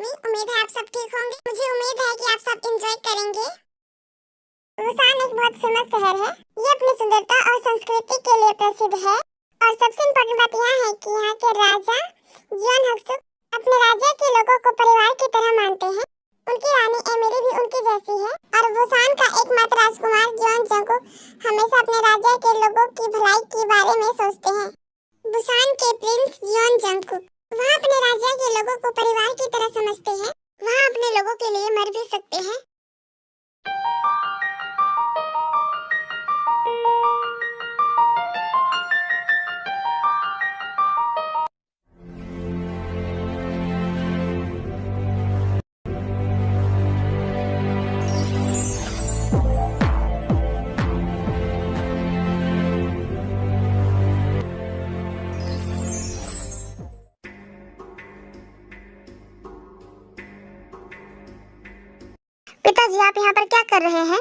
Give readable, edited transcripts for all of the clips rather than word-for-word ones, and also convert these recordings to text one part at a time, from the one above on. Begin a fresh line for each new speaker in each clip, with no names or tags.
होंगी। उम्मीद है आप सब ठीक होंगे। मुझे उम्मीद है कि आप सब एंजॉय करेंगे। बुसान एक बहुत फेमस शहर है। ये अपनी सुंदरता और संस्कृति के लिए प्रसिद्ध है। और सबसे इम्पोर्टेंट बात यह है कि यहाँ के राजा जियोन हक्सुक अपने राज्य के लोगों को परिवार की तरह मानते हैं। उनकी रानी एमिली भी उनकी जैसी है। और बुसान का एकमात्र राजकुमार जियोन जंगकुक हमेशा अपने राज्य के लोगों की भलाई के बारे में सोचते हैं। बुसान के प्रिंस जियोन जंगकुक वहाँ अपने राज्य के लोगों को परिवार की तरह समझते हैं। वहाँ अपने लोगों के लिए मर भी सकते हैं। पिताजी, आप यहाँ पर क्या कर रहे हैं?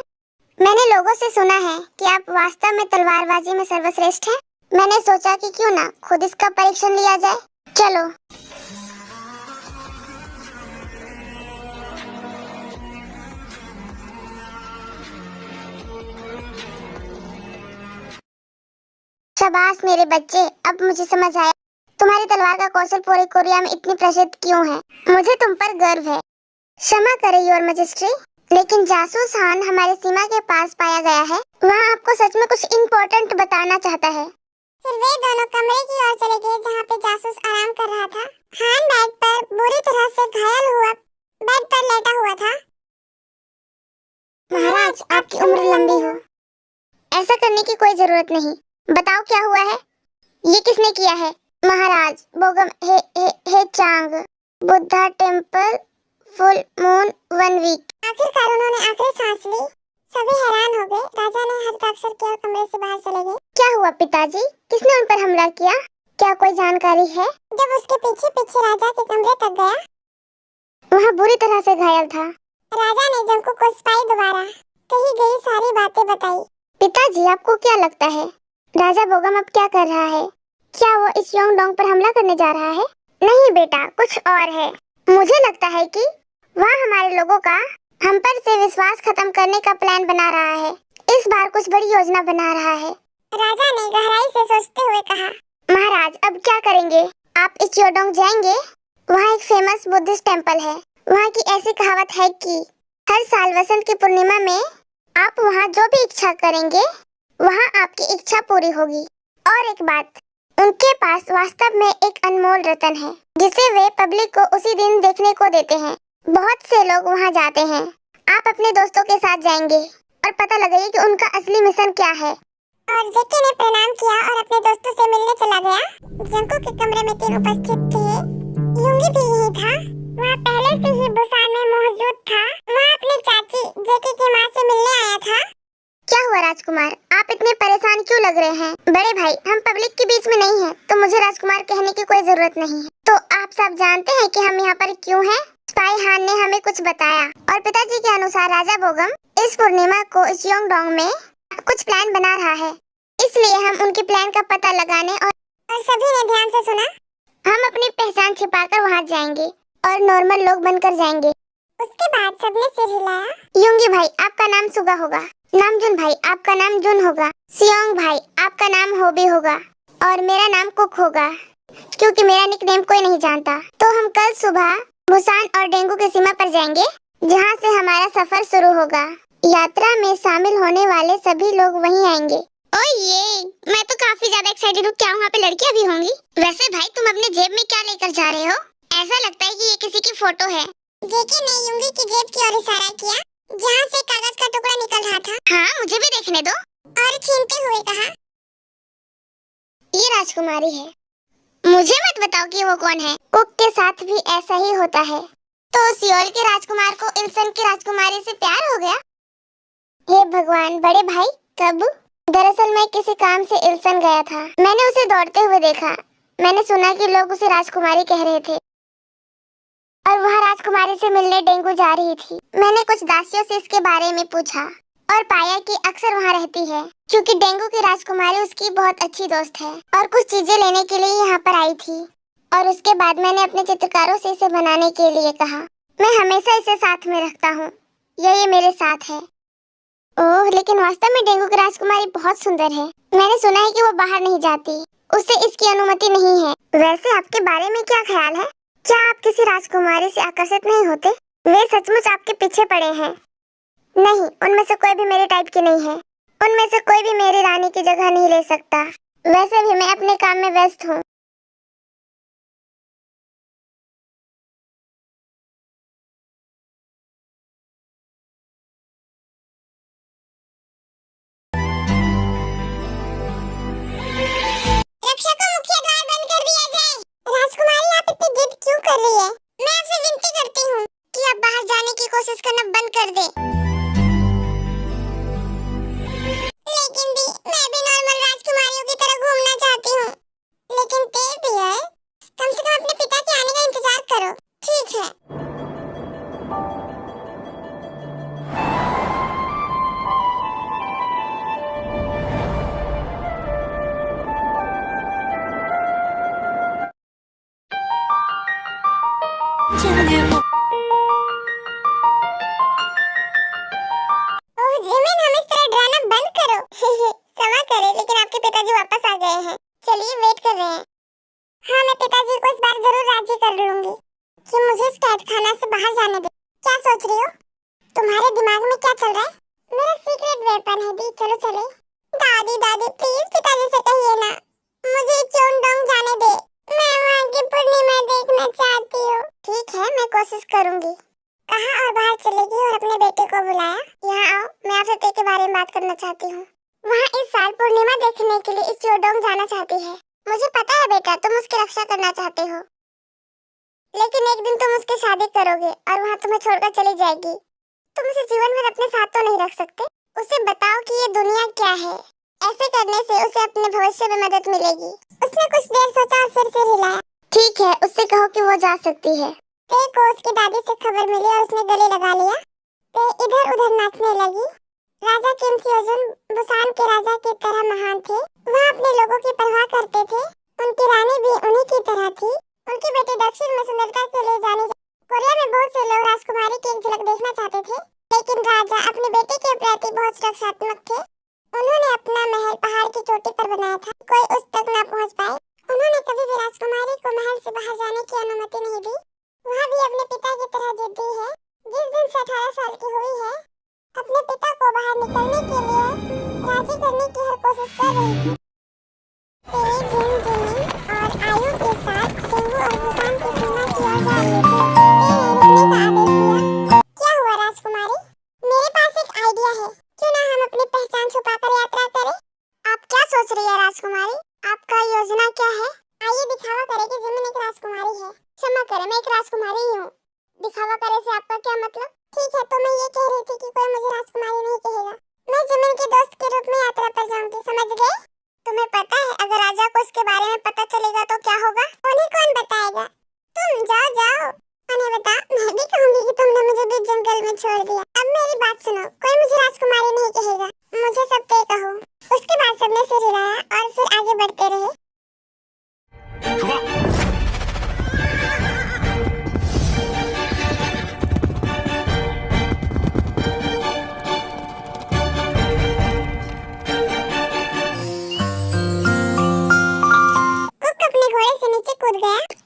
मैंने लोगों से सुना है कि आप वास्तव में तलवारबाजी में सर्वश्रेष्ठ हैं। मैंने सोचा कि क्यों ना खुद इसका परीक्षण लिया जाए। चलो। शाबाश मेरे बच्चे, अब मुझे समझ आया तुम्हारी तलवार का कौशल पूरे कोरिया में इतनी प्रसिद्ध क्यों है। मुझे तुम पर गर्व है। क्षमा करें योर मैजेस्टी, लेकिन जासूस हान हमारे सीमा के पास पाया गया है। वहाँ आपको सच में कुछ इम्पोर्टेंट बताना चाहता है। फिर वे दोनों कमरे की ओर चले गए जहाँ पे जासूस आराम कर रहा था। हान बेड पर बुरी तरह से घायल हुआ बेड पर लेटा हुआ था। महाराज, आपकी उम्र लंबी हो। ऐसा करने की कोई जरूरत नहीं। बताओ क्या हुआ है? ये किसने किया है? महाराज, बोगम हे चांग, Buddha temple, full moon 1 week. आखिरकार उन्होंने आखिरी सांस ली। सभी हैरान हो गए। राजा ने हस्ताक्षर किया और कमरे से बाहर चले गए। क्या हुआ पिताजी? किसने उन पर हमला किया? क्या कोई जानकारी है? जब उसके पीछे पीछे राजा के कमरे तक गया, वहाँ बुरी तरह से घायल था। राजा ने जंगकुक को स्पाई द्वारा कही गई सारी बातें बताई। पिताजी, आपको क्या लगता है राजा बोगम अब क्या कर रहा है? क्या वो इस योंगडोंग पर हमला करने जा रहा है? नहीं बेटा, कुछ और है। मुझे लगता है कि वह हमारे लोगों का हम पर से विश्वास खत्म करने का प्लान बना रहा है। इस बार कुछ बड़ी योजना बना रहा है। राजा ने गहराई से सोचते हुए कहा। महाराज, अब क्या करेंगे? आप इस योंगडोंग जाएंगे? वहाँ एक फेमस बुद्धिस्ट टेम्पल है। वहाँ की ऐसी कहावत है कि हर साल वसंत की पूर्णिमा में आप वहाँ जो भी इच्छा करेंगे वहाँ आपकी इच्छा पूरी होगी। और एक बात, उनके पास वास्तव में एक अनमोल रत्न है जिसे वे पब्लिक को उसी दिन देखने को देते हैं। बहुत से लोग वहाँ जाते हैं। आप अपने दोस्तों के साथ जाएंगे और पता लगाइए कि उनका असली मिशन क्या है। और जेके ने प्रणाम किया और अपने दोस्तों से मिलने चला गया। जंगकुक के कमरे में 3 उपस्थित थे। युंगी भी यही था। वहाँ पहले से ही बुसान में मौजूद था। वहाँ अपनी चाची जेके की माँ से मिलने आया था। क्या हुआ राजकुमार, आप इतने परेशान क्यों लग रहे हैं? बड़े भाई, हम पब्लिक के बीच में नहीं हैं, तो मुझे राजकुमार कहने की कोई जरूरत नहीं है। तो आप सब जानते हैं कि हम यहाँ पर क्यों हैं? स्पाई हान ने हमें कुछ बताया और पिताजी के अनुसार राजा बोगम इस पूर्णिमा को इस योंगडोंग में कुछ प्लान बना रहा है। इसलिए हम उनके प्लान का पता लगाने और सभी ने ध्यान से सुना। हम अपनी पहचान छिपाकर वहाँ जाएंगे और नॉर्मल लोग बनकर जाएंगे। उसके बाद सबने सिर हिलाया। युंगी भाई, आपका नाम सुगा होगा। नामजुन भाई, आपका नाम जुन होगा। सियोंग भाई, आपका नाम होबी होगा। और मेरा नाम कुक होगा, क्योंकि मेरा निकनेम कोई नहीं जानता। तो हम कल सुबह बुसान और डेंगू की सीमा पर जाएंगे, जहाँ से हमारा सफर शुरू होगा। यात्रा में शामिल होने वाले सभी लोग वहीं आएंगे। ओह ये, मैं तो काफी ज्यादा एक्साइटेड हूँ। क्या वहाँ पे लड़कियाँ भी होंगी? वैसे भाई, तुम अपने जेब में क्या लेकर जा रहे हो? ऐसा लगता है कि ये किसी की फोटो है। जेके ने युंगी की जेब की ओर इशारा किया, जहाँ से कागज का टुकड़ा निकल रहा था। हाँ, मुझे भी देखने दो। और छीनते हुए कहा, ये राजकुमारी है। मुझे मत बताओ कि वो कौन है। कुक के साथ भी ऐसा ही होता है। तो सियोल के राजकुमार को इल्सन की राजकुमारी से प्यार हो गया? हे भगवान, बड़े भाई कब? दरअसल मैं किसी काम से इल्सन गया था। मैंने उसे दौड़ते हुए देखा। मैंने सुना कि लोग उसे राजकुमारी कह रहे थे और वह राजकुमारी से मिलने डेंगू जा रही थी। मैंने कुछ दासियों से इसके बारे में पूछा और पाया कि अक्सर वहाँ रहती है, क्योंकि डेंगू की राजकुमारी उसकी बहुत अच्छी दोस्त है और कुछ चीजें लेने के लिए यहाँ पर आई थी। और उसके बाद मैंने अपने चित्रकारों से इसे बनाने के लिए कहा मैं हमेशा इसे साथ में रखता हूँ। ये मेरे साथ है। ओह, लेकिन वास्तव में डेंगू की राजकुमारी बहुत सुंदर है। मैंने सुना है कि वो बाहर नहीं जाती, उसे इसकी अनुमति नहीं है। वैसे आपके बारे में क्या ख्याल है? क्या आप किसी राजकुमारी से आकर्षित नहीं होते? वे सचमुच आपके पीछे पड़े हैं। नहीं, उनमें से कोई भी मेरे टाइप की नहीं है। उनमें से कोई भी मेरी रानी की जगह नहीं ले सकता। वैसे भी मैं अपने काम में व्यस्त हूँ। रक्षा को मुख्य द्वार बंद कर दिया जाए। राजकुमारी, आप इतनी जिद क्यों कर रही है? मैं आपसे विनती करती हूँ कि आप बाहर जाने की कोशिश करना बंद कर दे। लेकिन दी, मैं भी नॉर्मल राजकुमारियों की तरह घूमना चाहती हूँ। लेकिन तेज भी है, कम से कम अपने पिता के आने का इंतजार करो। ठीक है। ओह जिमिन, हम इस तरह डराना बंद करो। क्षमा करें, लेकिन आपके पिताजी वापस आ गए हैं। चलिए, वेट कर रहे हैं। हाँ, मैं पिताजी को इस बार जरूर राजी कर लूंगी कि मुझे इस कैदखाना से बाहर जाने दे। क्या सोच रही हो? तुम्हारे दिमाग में क्या चल रहा है? मेरा सीक्रेट वेपन है दी, चलो चले। दादी दादी, प्लीज पिताजी से कहिए ना, मुझे चोंगडोंग जाने दे। मैं वहाँ की पूर्णिमा देखना चाहती हूँ। ठीक है, मैं कोशिश करूंगी। कहा और बाहर चलेगी और अपने बेटे को बुलाया। यहाँ आओ, मैं आपसे ते के बारे में बात करना चाहती हूँ। वहाँ इस साल पूर्णिमा देखने के लिए इस चोंगडोंग जाना चाहती है। मुझे पता है बेटा, तुम उसकी रक्षा करना चाहते हो, लेकिन एक दिन तुम उसकी शादी करोगे और वहाँ तुम्हें छोड़कर चली जाएगी। तुम उसे जीवन भर अपने साथ तो नहीं रख सकते। उसे बताओ कि ये दुनिया क्या है। ऐसे करने से उसे अपने भविष्य में मदद मिलेगी। उसने कुछ देर सोचा और फिर सिर हिलाया। ठीक है, उससे कहो कि वो जा सकती है। ते को उसकी दादी से खबर मिली और उसने गले लगा लिया। ते इधर उधर नाचने लगी। राजा किमसियोजुन बुसान के राजा की तरह महान थे। वह अपने लोगों की परवाह करते थे। उनकी रानी भी उन्हीं की तरह थी। उनके बेटे दक्षिण में सुंदरता के लिए जाने। कोरिया में बहुत से लोग राजकुमारी की एक झलक देखना चाहते थे, लेकिन राजा अपने बेटे के प्रति बहुत रक्षात्मक थे। उन्होंने अपना महल पहाड़ की चोटी पर बनाया था, कोई उस तक न पहुंच पाए। उन्होंने कभी भी राजकुमारी को महल से बाहर जाने की अनुमति नहीं दी। वह भी अपने पिता की तरह जिद्दी है। जिस दिन से 18 साल की हुई है, अपने पिता को बाहर निकलने के लिए राजी करने की हर कोशिश कर रही थी। जिन जिमिन और आयु के साथ डेंगू और बुसान की सीमा की ओर जा रही थी। रुकने का आदेश दिया। क्या हुआ राजकुमारी? मेरे पास एक आइडिया है, क्यों ना हम अपनी पहचान छुपाकर यात्रा करें? आप क्या सोच रही है राजकुमारी? आपका योजना क्या है? आइए दिखावा करें कि जिमिन एक राजकुमारी है। क्षमा करें, मैं एक राजकुमारी ही हूँ। दिखावा करे से आपका क्या मतलब? ठीक है, तो मैं ये कह रही थी कि कोई मुझे राजकुमारी नहीं कहेगा। मैं जिमिन के दोस्त के रूप में यात्रा पर जाऊंगी, समझ गए? तुम्हें पता है अगर राजा को इसके बारे में पता चलेगा तो क्या होगा? उन्हें कौन बताएगा? तुम जाओ जाओ, उन्हें बता। मैं भी कहूंगी कि तुमने मुझे बीच जंगल में छोड़ दिया। अब मेरी बात सुनो, कोई मुझे राजकुमारी नहीं कहेगा, मुझे सब तय कहो। उसके बाद सबने सिर हिलाया और फिर आगे बढ़ते रहे।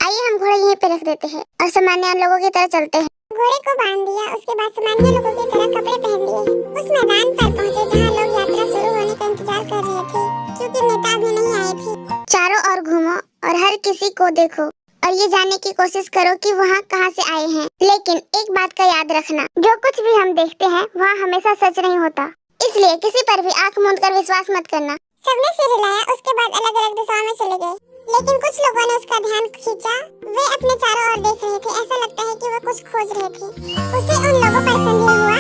आइए हम घोड़े यहीं पे रख देते हैं और सामान्य लोगों की तरह चलते हैं। घोड़े को बांध दिया, उसके बाद सामान्य लोगों की तरह कपड़े पहन लिए। उस मैदान पर पहुंचे जहां लोग यात्रा शुरू होने का इंतजार कर रहे थे, क्योंकि नेता अभी नहीं आए थे। चारों ओर घूमो और हर किसी को देखो और ये जानने की कोशिश करो कि वहाँ कहाँ से आए हैं। लेकिन एक बात का याद रखना, जो कुछ भी हम देखते हैं वहाँ हमेशा सच नहीं होता, इसलिए किसी पर भी आँख मूंद कर विश्वास मत करना। सबने सिर हिलाया, उसके बाद अलग अलग दिशाओं में चले गए, लेकिन कुछ लोगों ने उसका ध्यान खींचा। वे अपने चारों ओर देख रहे थे, ऐसा लगता है कि वे कुछ खोज रहे थे। उसे उन लोगों पर संदेह हुआ।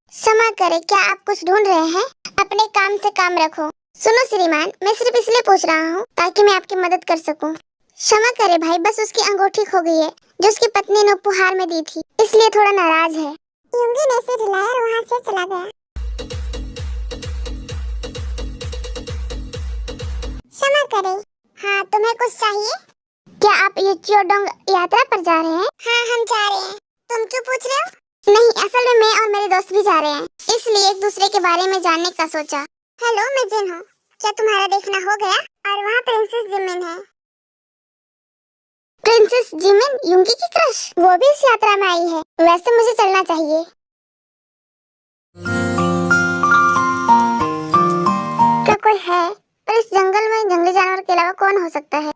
क्षमा करें, क्या आप कुछ ढूंढ रहे हैं? अपने काम से काम रखो। सुनो श्रीमान, मैं सिर्फ इसलिए पूछ रहा हूँ ताकि मैं आपकी मदद कर सकूं। क्षमा करें भाई, बस उसकी अंगूठी खो गई है जो उसकी पत्नी ने उपहार में दी थी, इसलिए थोड़ा नाराज है। युंगी ने सिर हिलाया और वहाँ से चला गया। क्षमा करें, हाँ तुम्हें कुछ चाहिए? क्या आप ये चोंगडोंग यात्रा पर जा रहे हैं? हाँ हम जा रहे हैं। तुम क्यों पूछ दोस्त भी जा रहे हैं, इसलिए एक दूसरे के बारे में जानने का सोचा। हेलो, मैं जिन हूँ। क्या तुम्हारा देखना हो गया? और वहाँ प्रिंसेस जिमिन है। प्रिंसेस जिमिन, युंगी की क्रश, वो भी इस यात्रा में आई है। वैसे मुझे चलना चाहिए। क्या कोई है? पर इस जंगल में जंगली जानवर के अलावा कौन हो सकता है?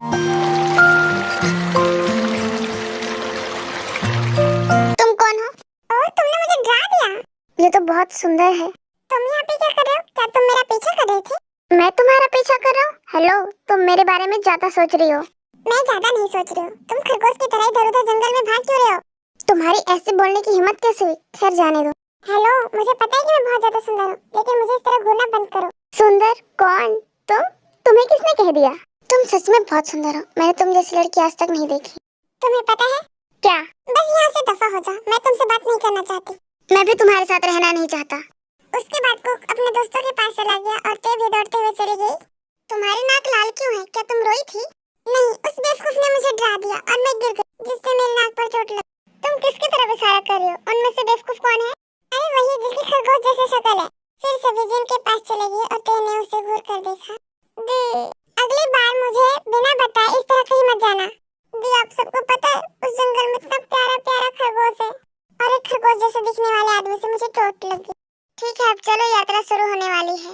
तुम कौन हो? ओह, तुमने मुझे डरा दिया। ये तो बहुत सुंदर है। तुम यहाँ पे क्या कर रहे हो? क्या तुम मेरा पीछा कर रहे थे? मैं तुम्हारा पीछा कर रहा हूँ? हेलो, तुम मेरे बारे में ज्यादा सोच रही हो। मैं ज्यादा नहीं सोच रही हूँ। तुम खरगोश की तरह इधर उधर जंगल में भाग क्यों रहे हो? तुम्हारी ऐसे बोलने की हिम्मत कैसे हुई? खैर जाने दो। हेलो, मुझे पता है कि मैं बहुत ज्यादा सुंदर हूँ, लेकिन मुझे इस तरह घूरना बंद करो। सुंदर? कौन? तुम्हें किसने कह दिया? तुम सच में बहुत सुंदर हो। मैंने तुम जैसी लड़की आज तक नहीं देखी। तुम्हें पता है क्या? बस यहाँ से दफा हो जा। मैं तुमसे बात नहीं करना चाहती। मैं भी तुम्हारे साथ रहना नहीं चाहता। उसके बाद कुक अपने दोस्तों के पास चला गया और ते भी दौड़ते हुए चली गई। तुम्हारी नाक लाल क्यों है? क्या तुम रोई थी? नहीं, उस बेवकूफ ने मुझे डरा दिया और मैं गिर गई, जिससे मेरी नाक पर चोट लगी। तुम किसकी तरफ इशारा कर रही हो? उनमें से बेवकूफ कौन है? अरे वही जिसकी खरगोश जैसी शक्ल है। फिर सभी जिन के पास चले गए और ते ने उसे घूर कर देखा। दी, अगली बार मुझे बिना बताए इस तरह कहीं मत जाना। दी, आप सबको पता है उस जंगल में इतना प्यारा प्यारा खरगोश है और एक खरगोश जैसे दिखने वाले आदमी से मुझे चोट लगी। ठीक है, अब चलो, यात्रा शुरू होने वाली है।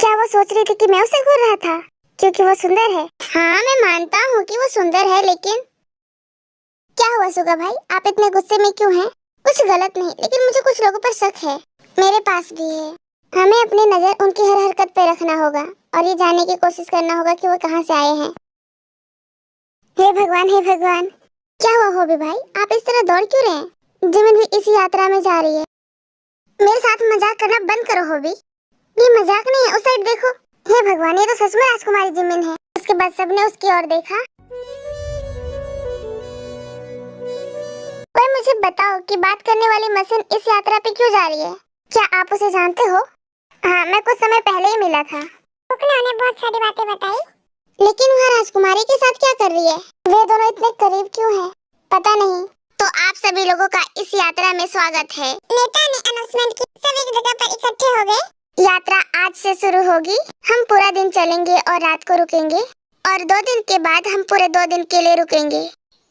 क्या वो सोच रही थी कि मैं उसे घूर रहा था क्योंकि वो सुंदर है? हाँ, मैं मानता हूँ कि वो सुंदर है, लेकिन क्या हुआ सुगा भाई, आप इतने गुस्से में क्यों हैं? कुछ गलत नहीं, लेकिन मुझे कुछ लोगों पर शक है। मेरे पास भी है। हमें अपनी नजर उनकी हर हरकत पे रखना होगा और ये जानने की कोशिश करना होगा कि वो कहाँ से आए हैं। हे भगवान, हे भगवान। क्या हुआ होबी भाई, आप इस तरह दौड़ क्यों रहे हैं? जिमिन भी इसी यात्रा में जा रही है। मेरे साथ मजाक करना बंद करो होबी। ये मजाक नहीं है, उस साइड देखो। हे भगवान, ये तो सच में राजकुमारी जिमिन है। उसके बाद सबने उसकी ओर देखा। कोई मुझे बताओ कि बात करने वाली मशीन इस यात्रा पे क्यों जा रही है? क्या आप उसे जानते हो? हाँ, मैं कुछ समय पहले ही मिला था। उन्होंने बहुत सारी बातें बताई। लेकिन वहाँ राजकुमारी के साथ क्या कर रही है? वे दोनों इतने करीब क्यों हैं? पता नहीं। तो आप सभी लोगों का इस यात्रा में स्वागत है। नेता ने अनाउंसमेंट की, सभी एक जगह पर इकट्ठे हो गए। यात्रा आज से शुरू होगी। हम पूरा दिन चलेंगे और रात को रुकेंगे, और 2 दिन के बाद हम पूरे 2 दिन के लिए रुकेंगे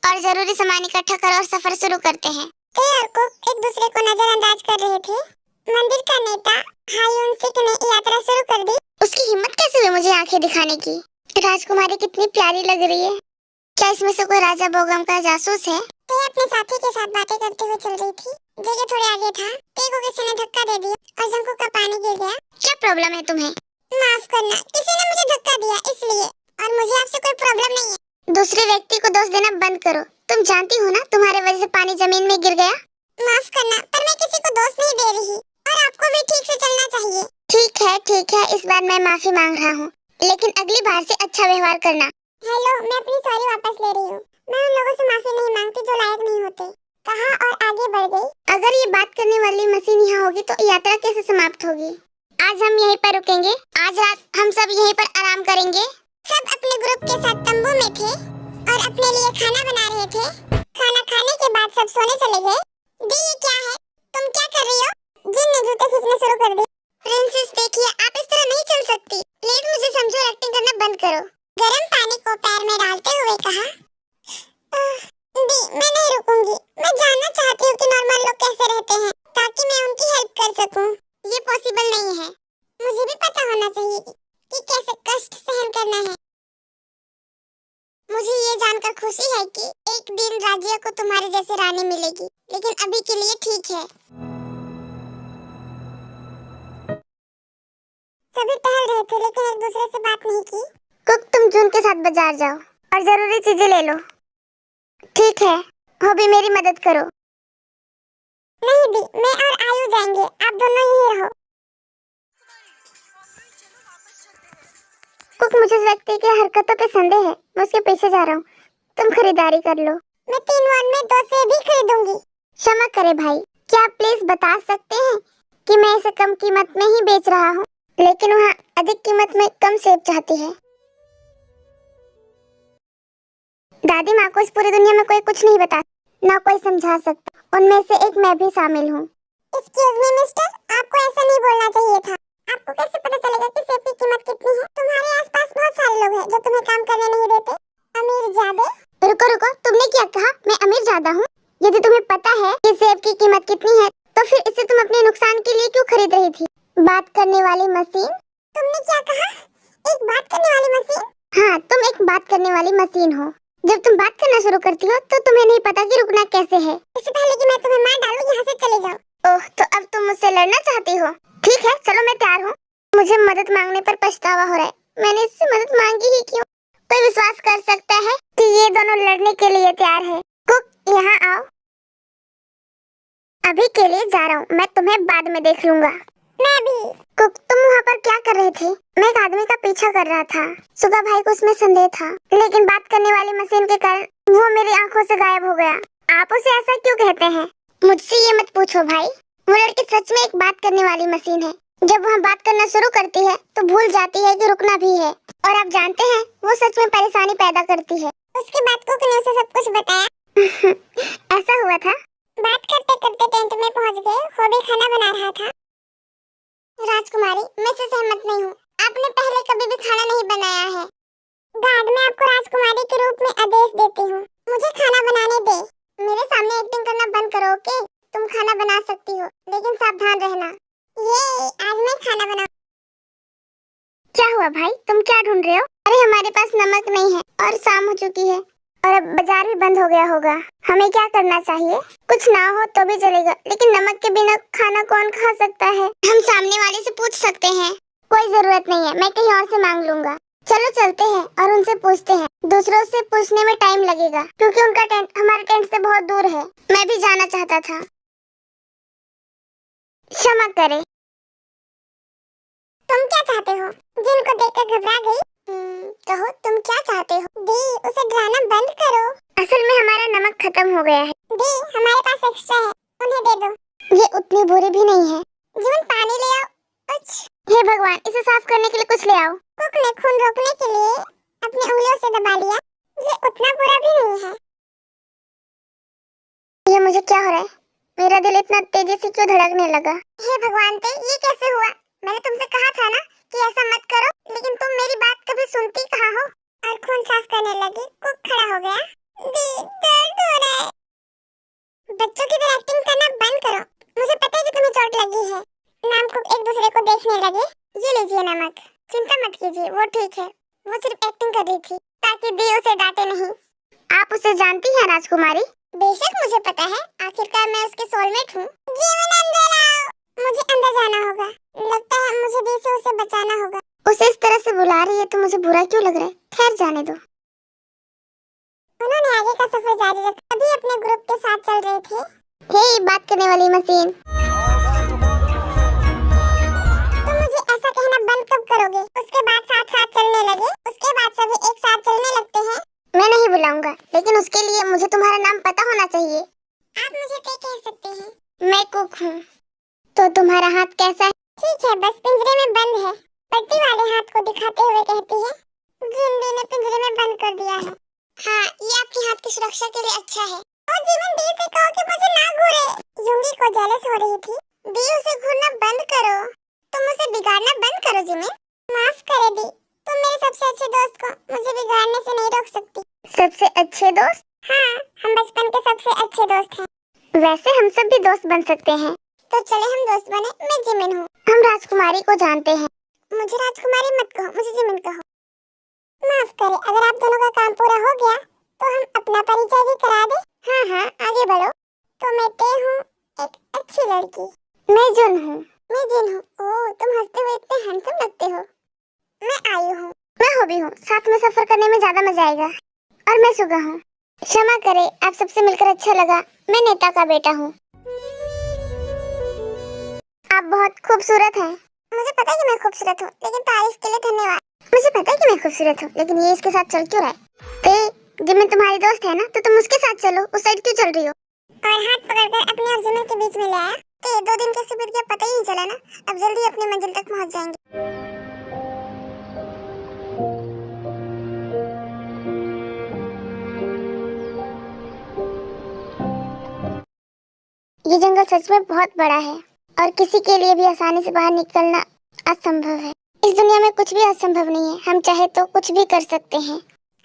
और जरूरी सामान इकट्ठा कर और सफर शुरू करते हैं। एक दूसरे को नजरअंदाज कर रहे थे। मंदिर का नेता हायुनसिक ने यात्रा शुरू कर दी। उसकी हिम्मत कैसे हुई मुझे आंखें दिखाने की? राजकुमारी कितनी प्यारी लग रही है। क्या इसमें से कोई राजा बोगम का जासूस है? ते अपने साथी के साथ बातें करते हुए चल रही थी। जगह थोड़े आगे था, ते को किसी ने धक्का दे दिया और जंकू का पानी गिर गया। क्या प्रॉब्लम है तुम्हें? माफ करना, किसी ने मुझे धक्का दिया इसलिए, और मुझे आपसे कोई प्रॉब्लम नहीं है। दूसरे व्यक्ति को दोष देना बंद करो। तुम जानती हो ना, तुम्हारे वजह से पानी जमीन में गिर गया। माफ करना, पर मैं किसी को दोष नहीं दे रही, और आपको भी ठीक से चलना चाहिए। ठीक है, इस बार मैं माफी मांग रहा हूँ, लेकिन अगली बार से अच्छा व्यवहार करना। हेलो, मैं अपनी सॉरी वापस ले रही हूँ। मैं उन लोगों से माफी नहीं मांगती जो लायक नहीं होते, कहा और आगे बढ़ गई। अगर ये बात करने वाली मशीन यहाँ होगी तो यात्रा कैसे समाप्त होगी? आज हम यहीं पर रुकेंगे। आज रात हम सब यहीं पर आराम करेंगे। सब अपने ग्रुप के साथ तंबू में थे और अपने लिए खाना बना रहे थे। खाना खाने के बाद सब सोने चले गए। दी, ये क्या है? तुम क्या कर रही हो? जिन ने जूते खींचना शुरू कर दी। प्रिंसेस देखिए, आप इस तरह नहीं चल सकती। प्लीज मुझे समझो, एक्टिंग करना बंद करो। गर्म पानी को पैर में डालते हुए कहा, दी, मैं नहीं रुकूंगी। मैं जानना चाहती हूँ कि नॉर्मल लोग कैसे रहते हैं, ताकि मैं उनकी हेल्प कर सकूं। ये पॉसिबल नहीं है। मुझे भी पता होना चाहिए कि कैसे कष्ट सहन करना है। मुझे ये जानकर खुशी है कि एक दिन राज्य को तुम्हारे जैसे रानी मिलेगी, लेकिन अभी के लिए ठीक है। सभी टहल रहे थे, लेकिन एक दूसरे से बात नहीं की। कुक, तुम जून के साथ बाजार जाओ और जरूरी चीजें ले लो। ठीक है। हॉबी, मेरी मदद करो। नहीं दी, मैं और आयु जाएंगे, आप दोनों यहीं रहो। कुक, मुझे लगता है कि हरकतों पे संदेह है। मैं उसके पीछे जा रहा हूँ, तुम खरीदारी कर लो। मैं 3 वन में 2 से भी खरीदूंगी। क्षमा करे भाई, क्या आप प्लीज बता सकते हैं कि मैं इसे कम कीमत में ही बेच रहा हूँ, लेकिन वहाँ अधिक कीमत में कम सेब चाहती है। दादी माँ को इस पूरी दुनिया में कोई कुछ नहीं बता, ना कोई समझा सकता। उनमें से एक मैं भी शामिल हूँ। एक्सक्यूज मी मिस्टर, आपको ऐसा नहीं बोलना चाहिए था। आपको कैसे पता चलेगा कि सेब की कीमत कितनी है? तुम्हारे आसपास बहुत सारे लोग हैं जो तुम्हें काम करने नहीं देते। अमीर ज़्यादा। रुको रुको, तुमने क्या कहा? मैं अमीर ज़्यादा हूँ? यदि तुम्हें पता है कि सेब की कीमत कितनी है तो फिर इसे तुम अपने नुकसान के लिए क्यों खरीद रही थी? बात करने वाली मशीन। तुमने क्या कहा? एक बात करने वाली मशीन? हाँ, तुम एक बात करने वाली मशीन हो। जब तुम बात करना शुरू करती हो तो तुम्हें नहीं पता कि रुकना कैसे है। इससे पहले कि मैं तुम्हें मार डालूं, यहाँ से चले जाओ। ओह, तो अब तुम मुझसे लड़ना चाहती हो? ठीक है, चलो मैं तैयार हूँ। मुझे मदद मांगने पर पछतावा हो रहा है। मैंने इससे मदद मांगी ही क्यों? कोई विश्वास कर सकता है कि ये दोनों लड़ने के लिए तैयार है? कुक, यहाँ आओ। अभी के लिए जा रहा हूँ, मैं तुम्हें बाद में देख लूंगा। मैं भी। कुक, तुम वहाँ पर क्या कर रहे थे? मैं एक आदमी का पीछा कर रहा था। सुगा भाई को उसमें संदेह था, लेकिन बात करने वाली मशीन के कारण वो मेरी आंखों से गायब हो गया। आप उसे ऐसा क्यों कहते हैं? मुझसे ये मत पूछो भाई। वो लड़की सच में एक बात करने वाली मशीन है। जब वह बात करना शुरू करती है तो भूल जाती है कि रुकना भी है। और आप जानते हैं, वो सच में परेशानी पैदा करती है। उसके बाद कुक ने उसे सब कुछ बताया। ऐसा हुआ था। बात करते करते टेंट में पहुंच गए। वो भी खाना बना रहा था। राजकुमारी, मैं इससे सहमत नहीं हूँ। आपने पहले कभी भी खाना नहीं बनाया है। बाद में आपको राजकुमारी के रूप में आदेश देती हूँ। मुझे खाना बनाने दे। मेरे सामने एक्टिंग करना बंद करो, ओके? तुम खाना बना सकती हो, लेकिन सावधान रहना। ये आज मैं खाना बना। क्या हुआ भाई, तुम क्या ढूंढ रहे हो? अरे हमारे पास नमक नहीं है और शाम हो चुकी है और अब बाजार भी बंद हो गया होगा। हमें क्या करना चाहिए? कुछ ना हो तो भी चलेगा, लेकिन नमक के बिना खाना कौन खा सकता है? हम सामने वाले से पूछ सकते हैं। कोई जरूरत नहीं है, मैं कहीं और से मांग लूंगा। चलो चलते हैं और उनसे पूछते हैं। दूसरों से पूछने में टाइम लगेगा क्योंकि उनका टेंट हमारे टेंट से बहुत दूर है। मैं भी जाना चाहता था। क्षमा करें। तुम क्या चाहते हो? जिनको देखकर घबरा गई। कहो, तुम क्या चाहते हो? दी, उसे डराना बंद करो। असल में हमारा नमक खत्म हो गया है। दी, हमारे पास एक्स्ट्रा है, उन्हें दे दो। ये उतनी बुरी भी नहीं है। जीवन, पानी ले आओ। हे भगवान, इसे साफ करने के लिए कुछ ले आओ। कुक ने खून रोकने के लिए अपनी उंगलियों से दबा लिया। ये उतना बुरा भी नहीं है। ये मुझे क्या हो रहा है? मेरा दिल इतना तेजी से क्यों धड़कने लगा? हे भगवान, ये कैसे हुआ? मैंने तुमसे कहा था ना कि ऐसा मत करो, लेकिन तुम मेरी बात कभी सुनती कहाँ हो? और खून साफ करने लगी। कुक खड़ा हो गया। दर्द हो रहा है। बच्चों की तरह एक्टिंग करना बंद करो। मुझे पता है कि तुम्हें चोट लगी है। नाम कुक एक दूसरे को देखने लगे। ये लीजिए नमक। चिंता मत कीजिए, वो ठीक है। वो सिर्फ एक्टिंग कर रही थी ताकि दी उसे डांटे नहीं। आप उसे जानती हैं राजकुमारी? बेशक मुझे पता है, आखिरकार मैं उसके सोलमेट हूँ। जीवन, अंदर आओ। मुझे अंदर जाना होगा। लगता है मुझे दी से उसे बचाना होगा। उसे इस तरह से बुला रही है तो मुझे बुरा क्यों लग रहा है? खैर, जाने दो। उन्होंने आगे का सफर जारी रखा। अभी अपने ग्रुप के साथ चल रहे थे। हे, बात करने वाली मशीन, तुम मुझे ऐसा कहना बंद कब करोगे? उसके बाद साथ साथ चलने लगे। उसके बाद सभी एक साथ चलने लगते हैं। मैं नहीं बुलाऊंगा, लेकिन उसके लिए मुझे तुम्हारा नाम पता होना चाहिए। आप मुझे क्या कह सकते हैं? मैं कुक हूँ। तो तुम्हारा हाथ कैसा है? ठीक है, बस पिंजरे में बंद है। पट्टी वाले हाथ को दिखाते हुए कहती है। जिंदी ने पिंजरे में बंद कर दिया है। हाँ, ये आपके हाथ की सुरक्षा के लिए अच्छा है। और जीवन, दी से कहो कि मुझे ना घूरे। यूंगी को जेलस हो रही थी। दी, उसे घूरना बंद करो। तुम उसे बिगाड़ना बंद करो जीवन। माफ करे दी, तुम मेरे सबसे अच्छे दोस्त को मुझे बिगाड़ने से नहीं रोक सकती। सबसे अच्छे दोस्त? हाँ, हम बचपन के सबसे अच्छे दोस्त हैं। वैसे हम सब भी दोस्त बन सकते हैं। तो चले हम दोस्त बने। मैं जिमिन हूँ। हम राजकुमारी को जानते हैं। मुझे राजकुमारी मत कहो, मुझे जिमिन कहो। माफ करें, अगर आप दोनों का काम पूरा हो गया तो हम अपना परिचय भी करा दें। हाँ हाँ, आगे बढ़ो। तो मैं ते हूँ, एक अच्छी लड़की। मैं जुन हूँ। मैं जिन हूँ। ओह, तुम हंसते हुए इतने हैंडसम लगते हो। मैं आयु हूँ। मैं हॉबी हूँ। साथ में सफर करने में ज्यादा मजा आएगा। और मैं सुगा हूँ। क्षमा करें, आप सबसे मिलकर अच्छा लगा। मैं नेता का बेटा हूँ। आप बहुत खूबसूरत हैं। मुझे पता है कि मैं खूबसूरत हूँ, लेकिन तारीफ के लिए धन्यवाद। मुझे पता है कि मैं खूबसूरत हूँ, लेकिन ये इसके साथ चल क्यों रहा है? जब मैं तुम्हारी दोस्त है ना, तो तुम उसके साथ चलो। उस साइड क्यों चल रही हो? और हाथ पकड़कर अपने और जिमिन के बीच में ले आया। तो 2 दिन कैसे बीत गया पता ही नहीं चला ना। अब जल्दी अपनी मंजिल तक पहुँच जाएंगे। ये जंगल सच में बहुत बड़ा है। और किसी के लिए भी आसानी से बाहर निकलना असंभव है। इस दुनिया में कुछ भी असंभव नहीं है, हम चाहे तो कुछ भी कर सकते हैं।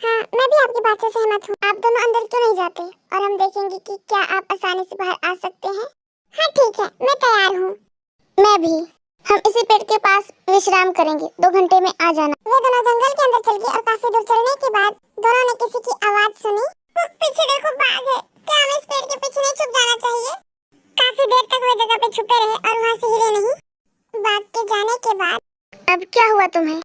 हाँ, मैं भी आपकी बात से सहमत हूँ। आप दोनों अंदर क्यों नहीं जाते और हम देखेंगे कि क्या आप आसानी से बाहर आ सकते हैं। हाँ ठीक है, मैं तैयार हूँ। मैं भी। हम इसी पेड़ के पास विश्राम करेंगे, 2 घंटे में आ जाना। वे दोनों जंगल के अंदर चल गए और काफी दूर चलने के बाद दोनों ने किसी की आवाज सुनी। पीछे देखो, बाघ है। क्या हमें इस पेड़ के पीछे नहीं छुप जाना चाहिए? काफी देर तक वे जगह पे छुपे रहे और वहाँ से हिले नहीं। बाघ के जाने के बाद अब क्या हुआ तुम्हें?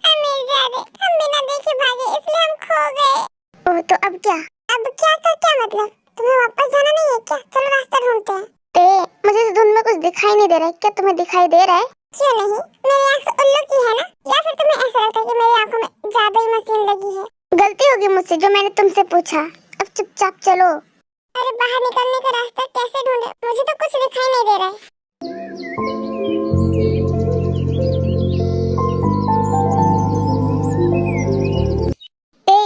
हम बिना देखे भागे, इसलिए हम खो गए। ओह, तो अब क्या? अब क्या का क्या मतलब? तुम्हें वापस जाना नहीं है क्या? चलो रास्ता ढूंढते हैं। मुझे इस धुंध में कुछ दिखाई नहीं दे रहा है। क्या तुम्हें दिखाई दे रहा है? क्यों नहीं, मेरी आँख उल्लू की है ना? या फिर तुम्हें ऐसा लगता है कि मेरी आँखों में जादुई मशीन लगी है? गलती होगी मुझसे जो मैंने तुमसे पूछा। अब चुपचाप चलो। अरे बाहर निकलने का रास्ता कैसे ढूंढे? मुझे तो कुछ दिखाई नहीं दे रहा है।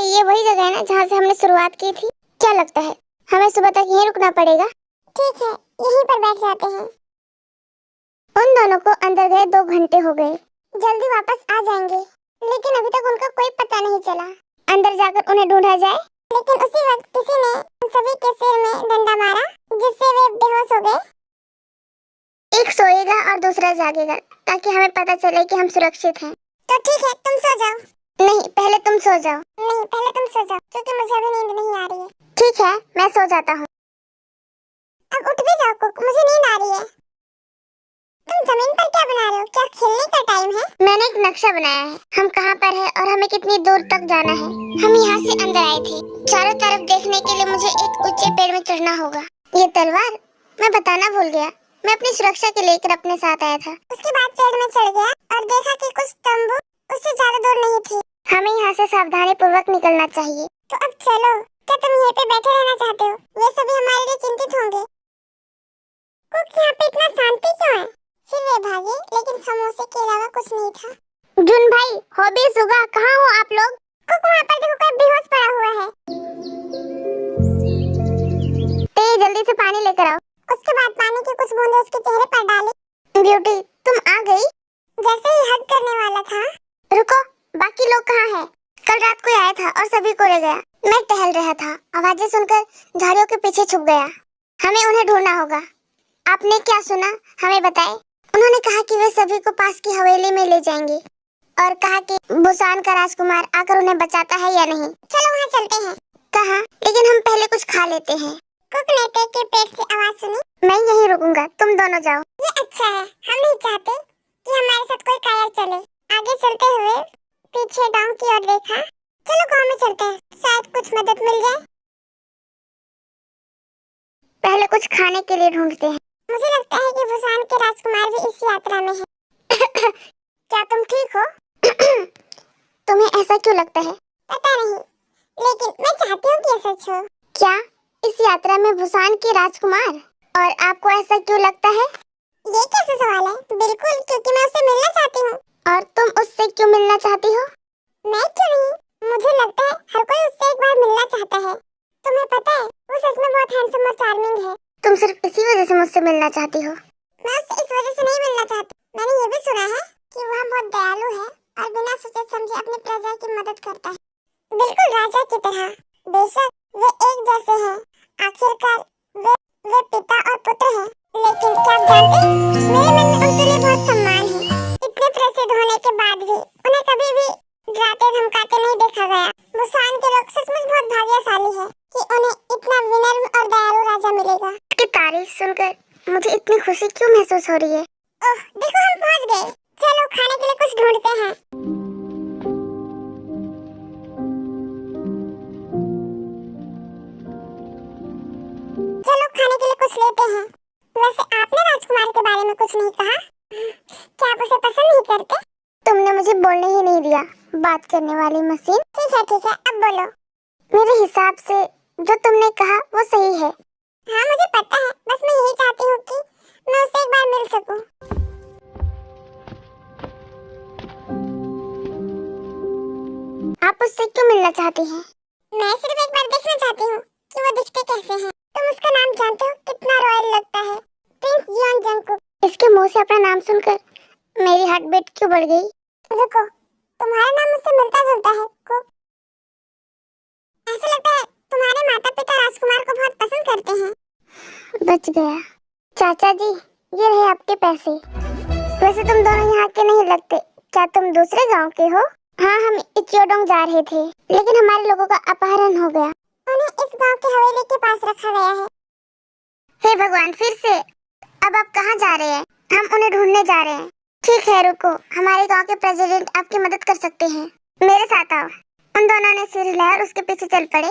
ये वही जगह है ना जहाँ से हमने शुरुआत की थी? क्या लगता है हमें सुबह तक यहीं रुकना पड़ेगा? ठीक है, यहीं पर बैठ जाते हैं। उन दोनों को अंदर गए 2 घंटे हो गए। जल्दी वापस आ जाएंगे, लेकिन अभी तक उनका कोई पता नहीं चला। अंदर जाकर उन्हें ढूंढा जाए। लेकिन उसी वक्त किसी ने उन सभी के सिर में डंडा मारा, जिससे वे बेहोश हो गए। एक सोएगा और दूसरा जागेगा, ताकि हमें पता चले कि हम सुरक्षित हैं। तो ठीक है, तुम सो जाओ। नहीं, पहले तुम सो जाओ। नहीं, पहले तुम सो जाओ, क्योंकि मुझे अभी नींद नहीं आ रही है। ठीक है, मैं सो जाता हूँ। अब उठ भी जाओ कुक, मुझे नींद आ रही है। तुम जमीन पर क्या बना रहे हो? क्या खेलने का टाइम है? मैंने एक नक्शा बनाया है, हम कहाँ पर है और हमें कितनी दूर तक जाना है। हम यहाँ से अंदर आए थे। चारों तरफ देखने के लिए मुझे एक ऊंचे पेड़ में चढ़ना होगा। ये तलवार मैं बताना भूल गया, मैं अपनी सुरक्षा के लेकर अपने साथ आया था। उसके बाद पेड़ में चढ़ गया और देखा कि कुछ तंबू उससे ज्यादा दूर नहीं थे। हमें यहाँ से सावधानी पूर्वक निकलना चाहिए। तो अब चलो। क्या तुम यहाँ पे बैठे रहना चाहते हो? वे सभी हमारे लिए चिंतित होंगे। कुक, यहाँ पे इतना शांति क्यों है? फिर वे भागे, लेकिन समोसे के अलावा कुछ नहीं था। जुन भाई, हॉबी सुगा, कहाँ हो आप लोग? कुक, वहाँ पर देखो, कोई बेहोश पड़ा हुआ है। जल्दी से पानी लेकर आओ। उसके बाद पानी की कुछ बूंदें उसके चेहरे पर डाली। ब्यूटी, तुम आ गई? जैसे ही हग करने वाला था। रुको, बाकी लोग कहाँ हैं? कल रात को आया था और सभी को ले गया। मैं टहल रहा था, आवाजें सुनकर झाड़ियों के पीछे छुप गया। हमें उन्हें ढूंढना होगा। आपने क्या सुना? हमें बताएं। उन्होंने कहा कि वे सभी को पास की हवेली में ले जाएंगे और कहा कि बुसान का राजकुमार आकर उन्हें बचाता है या नहीं। चलो वहाँ चलते हैं। कहाँ? लेकिन हम पहले कुछ खा लेते हैं। कुक ने टेक के पेट से आवाज सुनी। मैं यहीं रुकूंगा, तुम दोनों जाओ। ये अच्छा है, हम नहीं चाहते कि हमारे साथ कोई कायर चले। आगे चलते हुए पीछे गांव की ओर देखा। चलो गांव में चलते हैं, शायद कुछ मदद मिल जाए। पहले कुछ खाने के लिए ढूंढते हैं। मुझे लगता है कि बुसान के राजकुमार भी इस यात्रा में है। क्या तुम ठीक हो? तुम्हें ऐसा क्यों लगता है? पता नहीं, लेकिन मैं चाहती हूँ कि ऐसा सच हो। क्या इस यात्रा में बुसान के राजकुमार? और आपको ऐसा क्यों लगता है? ये कैसा सवाल है? बिल्कुल, क्योंकि मैं उससे मिलना चाहती हूँ। और तुम उससे क्यों मिलना चाहती हो? मैं क्यों नहीं, मुझे लगता है हर कोई उससे एक बार मिलना चाहता है। तुम्हें पता है, वो सच में बहुत हैंडसम और चार्मिंग है। तुम सिर्फ इसी वजह से मुझसे मिलना चाहती हो? मैं उससे इस वजह से नहीं मिलना चाहती। मैंने ये भी सुना है कि वह बहुत दयालु है और बिना सोचे समझे अपनी प्रजा की मदद करता है, बिल्कुल राजा की तरह। बेशक वे एक जैसे हैं, आखिरकार वे पिता और पुत्र हैं। लेकिन क्या आप जानते हैं, मेरे मन में उनके लिए बहुत सम्मान है। इतने प्रसिद्ध होने के बाद भी उन्हें कभी भी डराते धमकाते नहीं देखा गया। बुसान के लोग सचमुच बहुत भाग्यशाली है कि उन्हें इतना विनम्र और दयालु राजा मिलेगा। इसकी तारीफ सुनकर मुझे इतनी खुशी क्यों महसूस हो रही है? ओह, देखो हम पहुंच गए। चलो खाने के लिए कुछ ढूंढते हैं। चलो खाने के लिए कुछ लेते हैं। वैसे आपने राजकुमार के बारे में कुछ नहीं कहा। क्या आप उसे पसंद नहीं करते? तुमने मुझे बोलने ही नहीं दिया, बात करने वाली मशीन। ठीक है, अब बोलो। मेरे हिसाब से जो तुमने कहा वो सही है। हाँ मुझे पता है, बस मैं यही चाहती हूँ कि मैं उससे एक बार मिल सकूं। आप उससे क्यों मिलना चाहती हैं? मैं सिर्फ एक बार देखना चाहती हूँ कि वो दिखते कैसे हैं। तुम उसका नाम मुंह से अपना नाम सुनकर मेरी हार्ट बीट क्यों बढ़ गई? रुको, तुम्हारा नाम मुझसे मिलता जुलता है को। ऐसा लगता है तुम्हारे माता पिता राजकुमार को बहुत पसंद करते हैं। बच गया। चाचा जी, ये रहे आपके पैसे। वैसे तुम दोनों यहाँ के नहीं लगते, क्या तुम दूसरे गांव के हो? हाँ, हम इचियोडोंग जा रहे थे, लेकिन हमारे लोगों का अपहरण हो गया। उन्हें इस गांव की हवेली के पास रखा गया है। हे भगवान, फिर से? अब आप कहाँ जा रहे हैं? हम उन्हें ढूंढने जा रहे हैं। ठीक है, रुको, हमारे गांव के प्रेसिडेंट आपकी मदद कर सकते हैं। मेरे साथ आओ। उन दोनों ने सिर हिलाया और उसके पीछे चल पड़े।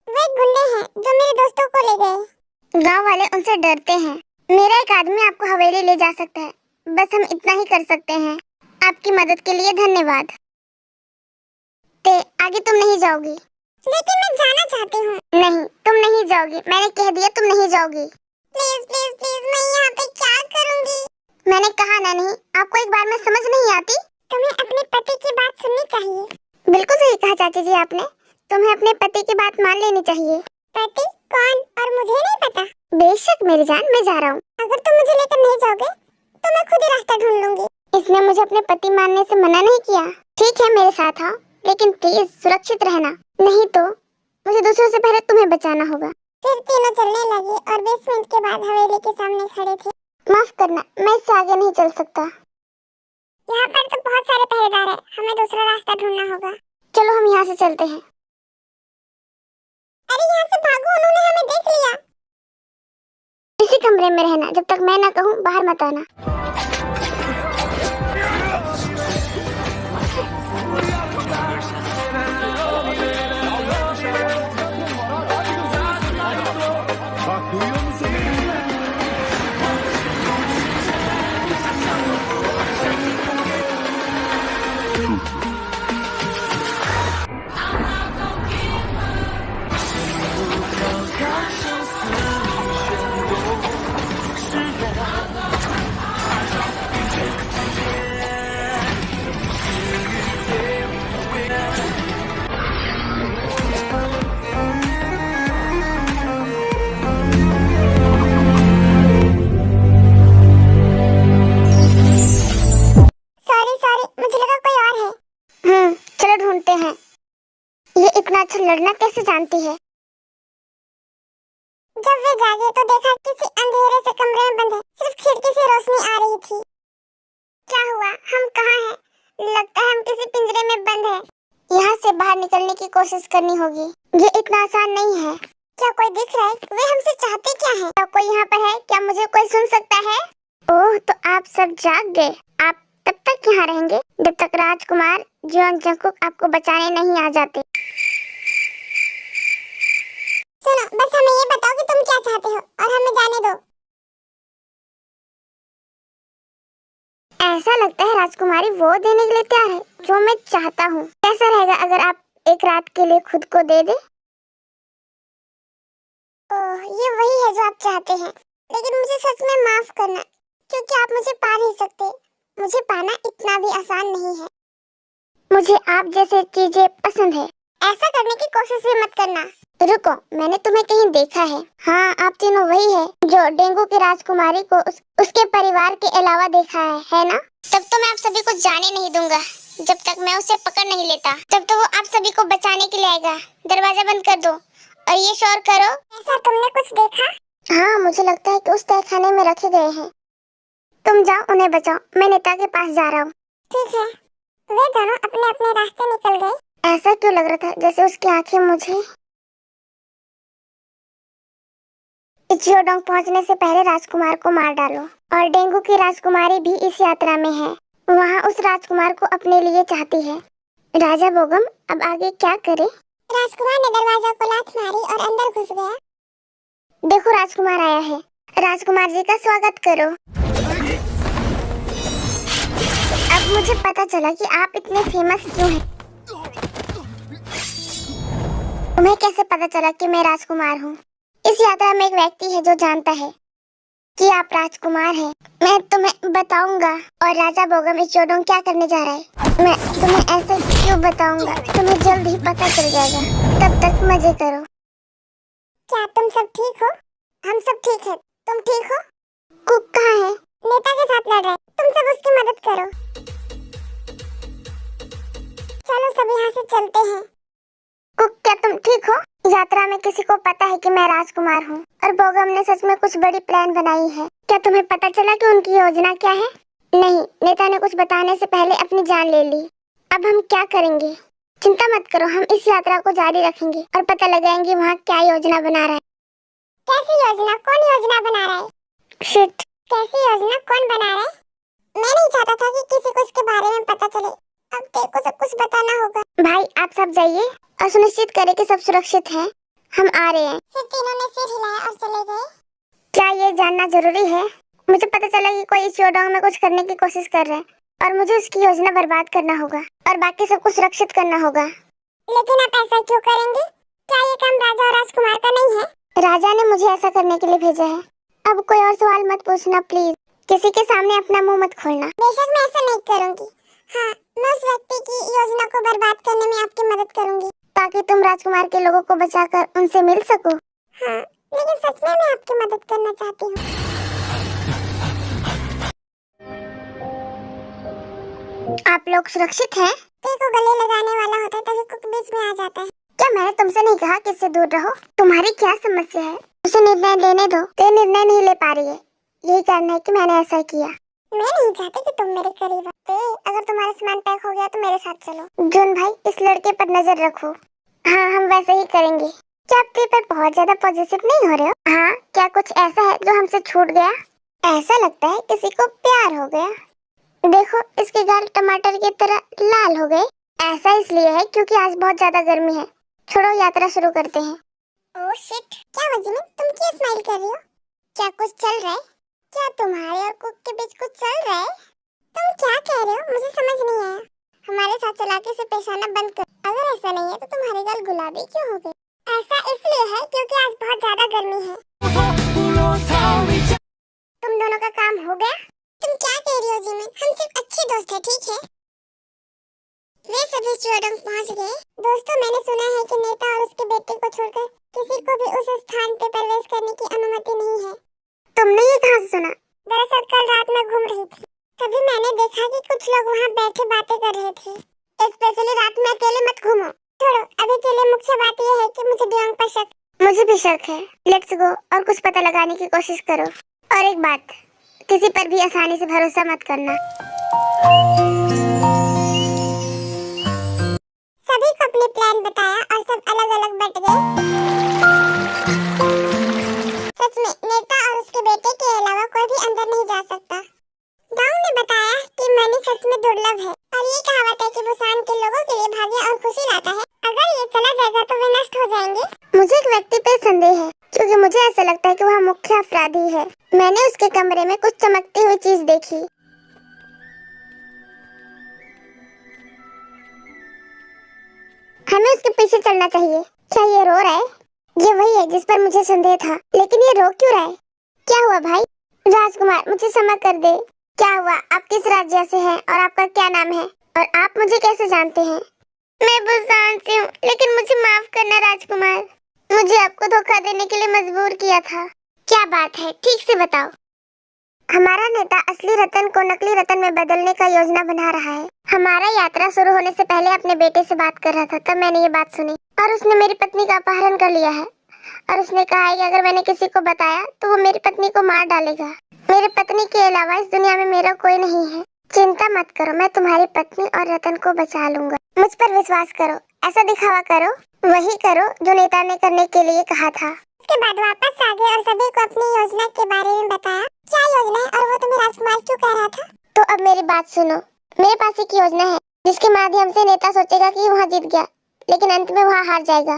वे गुंडे हैं जो मेरे दोस्तों को ले गए। गांव वाले उनसे डरते हैं। मेरा एक आदमी आपको हवेली ले जा सकता है, बस हम इतना ही कर सकते हैं। आपकी मदद के लिए धन्यवाद। ते आगे तुम नहीं जाओगी। लेकिन मैं जाना चाहती हूँ। नहीं, तुम नहीं जाओगी। मैंने कह दिया तुम नहीं जाओगी। प्लीज प्लीज प्लीज, मैं यहाँ पे क्या करूँगी? मैंने कहा ना नहीं। आपको एक बार में समझ नहीं आती? तुम्हें अपने पति की बात सुननी चाहिए। बिल्कुल सही कहा चाची जी आपने। तुम्हें अपने पति की बात मान लेनी चाहिए। पति कौन? और मुझे नहीं पता। बेशक मेरी जान, मैं जा रहा हूँ। अगर तुम मुझे लेकर नहीं जाओगे तो मैं खुद ही रास्ता ढूंढ लूंगी। इसने मुझे अपने पति मानने से मना नहीं किया। ठीक है, मेरे साथ आओ, लेकिन प्लीज सुरक्षित रहना, नहीं तो मुझे दूसरों से पहले तुम्हें बचाना होगा। फिर तीनों चलने लगे और 20 मिनट के बाद हवेली के सामने खड़े थे। माफ करना, मैं इससे आगे नहीं चल सकता। यहाँ पर तो बहुत सारे पहरेदार हैं, हमें दूसरा रास्ता ढूंढना होगा। चलो हम यहाँ से चलते हैं। अरे यहाँ से भागो, उन्होंने हमें देख लिया। इसी कमरे में रहना, जब तक मैं ना कहूँ बाहर मत आना। अच्छा लड़ना कैसे जानती है? जब वे जागे तो देखा किसी अंधेरे से कमरे में बंद है, सिर्फ खिड़की से रोशनी आ रही थी। क्या हुआ? हम कहाँ हैं? लगता है हम किसी पिंजरे में बंद हैं। यहाँ से बाहर निकलने की कोशिश करनी होगी। ये इतना आसान नहीं है। क्या कोई दिख रहा है? वे हमसे चाहते क्या हैं? क्या कोई यहाँ पर है? क्या मुझे कोई सुन सकता है? ओह, तो आप सब जाग गए। आप तब तक यहाँ रहेंगे जब तक राजकुमार जियोंग जंगकुक आपको बचाने नहीं आ जाते। सुनो, बस हमें ये बताओ कि तुम क्या चाहते हो और हमें जाने दो। ऐसा लगता है राजकुमारी वो देने के लिए तैयार है जो मैं चाहता हूँ। कैसा रहेगा अगर आप एक रात के लिए खुद को दे दे? ओह, ये वही है जो आप चाहते हैं। लेकिन मुझे सच में माफ करना, क्योंकि आप मुझे पा नहीं सकते। मुझे पाना इतना भी आसान नहीं है। मुझे आप जैसे चीजें पसंद है। ऐसा करने की कोशिश भी मत करना। रुको, मैंने तुम्हें कहीं देखा है। हाँ, आप तीनों वही है जो डेंगू की राजकुमारी को उसके परिवार के अलावा देखा है ना? तब तो मैं आप सभी को जाने नहीं दूंगा जब तक मैं उसे पकड़ नहीं लेता। तब तो वो आप सभी को बचाने के लिए आएगा। दरवाजा बंद कर दो और ये शोर करो। ऐसा तुमने कुछ देखा? हाँ, मुझे लगता है कि उस तहखाने में रखे गए हैं। तुम जाओ, उन्हें बचाओ। मैं नेता के पास जा रहा हूँ। ठीक है। वे दोनों अपने अपने रास्ते निकल गए। ऐसा क्यों लग रहा था जैसे उसकी आंखें मुझे। जियोडोंग पहुंचने से पहले राजकुमार को मार डालो। और डेंगू की राजकुमारी भी इस यात्रा में है। वहाँ उस राजकुमार को अपने लिए चाहती है। राजा बोगम अब आगे क्या करे? राजकुमार ने दरवाजा को लात मारी और अंदर घुस गया। देखो, राजकुमार आया है। राजकुमार जी का स्वागत करो। अब मुझे पता चला कि आप इतने फेमस क्यों हैं। तुम्हें कैसे पता चला कि मैं राजकुमार हूँ? इस यात्रा में एक व्यक्ति है जो जानता है कि आप राजकुमार हैं। मैं तुम्हें बताऊंगा। और राजा बोगम इचियोडोंग क्या करने जा रहा है मैं तुम्हें ऐसे क्यों बताऊंगा? तुम्हें जल्द ही पता चल जाएगा। तब तक मजे करो। क्या तुम सब ठीक हो? हम सब ठीक है। तुम ठीक हो? कुक कहाँ है? नेता के साथ लड़ रहा है। तुम सब उसकी मदद करो। चलो सब यहाँ से चलते हैं। कुक, क्या तुम ठीक हो? यात्रा में किसी को पता है कि मैं राजकुमार हूँ और बोगम ने सच में कुछ बड़ी प्लान बनाई है। क्या तुम्हें पता चला कि उनकी योजना क्या है? नहीं, नेता ने कुछ बताने से पहले अपनी जान ले ली। अब हम क्या करेंगे? चिंता मत करो, हम इस यात्रा को जारी रखेंगे और पता लगाएंगे वहाँ क्या योजना बना रहा है। कैसी योजना? कौन योजना बना रहा है? शिट, कैसी योजना? कौन बना रहा है? मैं नहीं चाहता था कि किसी को इसके बारे में पता चले। अब तेरे को सब कुछ बताना होगा। भाई आप सब जाइए और सुनिश्चित करें कि सब सुरक्षित हैं। हम आ रहे हैं। फिर तीनों ने सिर हिलाया और चले गए। क्या ये जानना जरूरी है? मुझे पता चला कि कोई इस योडोंग में कुछ करने की कोशिश कर रहा है और मुझे उसकी योजना बर्बाद करना होगा और बाकी सब कुछ सुरक्षित करना होगा। लेकिन आप ऐसा क्यों करेंगे? क्या ये काम राजा और राजकुमार का नहीं है? राजा ने मुझे ऐसा करने के लिए भेजा है। अब कोई और सवाल मत पूछना प्लीज। किसी के सामने अपना मुंह मत खोलना। बेशक मैं ऐसा नहीं करूंगी। हाँ, मैं उस व्यक्ति की योजना को बर्बाद करने में आपकी मदद करूंगी ताकि तुम राजकुमार के लोगों को बचाकर उनसे मिल सको। हाँ, लेकिन सच में मैं आपकी मदद करना चाहती हूँ। आप लोग सुरक्षित हैं? को गले लगाने वाला होता है तभी कुक बीच में आ जाता है। क्या मैंने तुमसे नहीं कहा कि इससे दूर रहो? तुम्हारी क्या समस्या है? उसे निर्णय लेने दो। ते निर्णय नहीं ले पा रही है, यही कारण है कि मैंने ऐसा किया। मैं नहीं चाहती कि तुम मेरे करीब आओ। अगर तुम्हारा सामान पैक हो गया तो मेरे साथ चलो। जून भाई, इस लड़के पर नजर रखो। हाँ, हम वैसे ही करेंगे। क्या आप ते पर बहुत ज्यादा पॉजिटिव नहीं हो रहे हो? हाँ, क्या कुछ ऐसा है जो हमसे छूट गया? ऐसा लगता है किसी को प्यार हो गया। देखो, इसके गाल टमाटर की तरह लाल हो गए। ऐसा इसलिए है क्योंकि आज बहुत ज्यादा गर्मी है। छोड़ो, यात्रा शुरू करते हैं। ओह शिट, क्या वजह में तुम क्यों स्माइल कर रही हो? क्या कुछ चल रहा है? क्या तुम्हारे और कुक के बीच कुछ चल रहा है? तुम क्या कह रहे हो? मुझे समझ नहीं आया। हमारे साथ चालाकी से पेश आना बंद करो। अगर ऐसा नहीं है तो तुम्हारे गाल गुलाबी क्यों हो गए? ऐसा इसलिए है क्योंकि आज बहुत ज्यादा गर्मी है। तुम दोनों का काम हो गया? तुम क्या कह रही हो जिमिन? हम सिर्फ अच्छे दोस्त हैं, ठीक है? वे सभी चोडंग पहुंच गए। दोस्तों, मैंने सुना है कि नेता और उसके बेटे को छोड़कर किसी को भी उस स्थान पे प्रवेश करने की अनुमति नहीं है। तुमने ये कहाँ से सुना? दरअसल कल रात में घूम रही थी, तभी मैंने देखा कि कुछ लोग वहाँ बैठे बातें कर रहे थे। स्पेशली रात में अकेले मत घूमो। छोड़ो, अभी के लिए मुख्य बात यह है कि मुझे डियोंग पर शक। मुझे भी शक है। लेट्स गो और कुछ पता लगाने की कोशिश करो। और एक बात, किसी पर भी आसानी से भरोसा मत करना। सभी को अपने प्लान बताया और सब अलग अलग बट गए। सच में नेता और उसके बेटे के अलावा कोई भी अंदर नहीं जा सकता। गांव ने बताया कि मनी सच में दुर्लभ है और ये कहावत है कि बुसान के लोगों के लिए भाग्य और खुशी लाता है। अगर ये चला जाएगा तो वे नष्ट हो जाएंगे। मुझे एक व्यक्ति पे संदेह है क्योंकि मुझे ऐसा लगता है कि वह मुख्य अपराधी है। मैंने उसके कमरे में कुछ चमकती हुई चीज देखी। हमें उसके पीछे चलना चाहिए। क्या ये रो रहा है? ये वही है जिस पर मुझे संदेह था, लेकिन ये रो क्यों रहा है? क्या हुआ भाई? राजकुमार, मुझे क्षमा कर दे। क्या हुआ? आप किस राज्य से हैं और आपका क्या नाम है और आप मुझे कैसे जानते हैं? मैं बुसान से हूँ, लेकिन मुझे माफ करना राजकुमार। मुझे आपको धोखा देने के लिए मजबूर किया था। क्या बात है, ठीक से बताओ। हमारा नेता असली रतन को नकली रतन में बदलने का योजना बना रहा है। हमारा यात्रा शुरू होने से पहले अपने बेटे से बात कर रहा था, तब मैंने ये बात सुनी और उसने मेरी पत्नी का अपहरण कर लिया है और उसने कहा है कि अगर मैंने किसी को बताया तो वो मेरी पत्नी को मार डालेगा। मेरी पत्नी के अलावा इस दुनिया में मेरा कोई नहीं है। चिंता मत करो, मैं तुम्हारी पत्नी और रतन को बचा लूंगा। मुझ पर विश्वास करो, ऐसा दिखावा करो, वही करो जो नेता ने करने के लिए कहा था। उसके बाद वापस आ गए और सभी को अपनी योजना के बारे में बताया। क्या योजना है और वो तुम्हें राजकुमार क्यों कह रहा था? तो अब मेरी बात सुनो। मेरे पास एक योजना है जिसके माध्यम से नेता सोचेगा कि वहाँ जीत गया, लेकिन अंत में वहाँ हार जाएगा।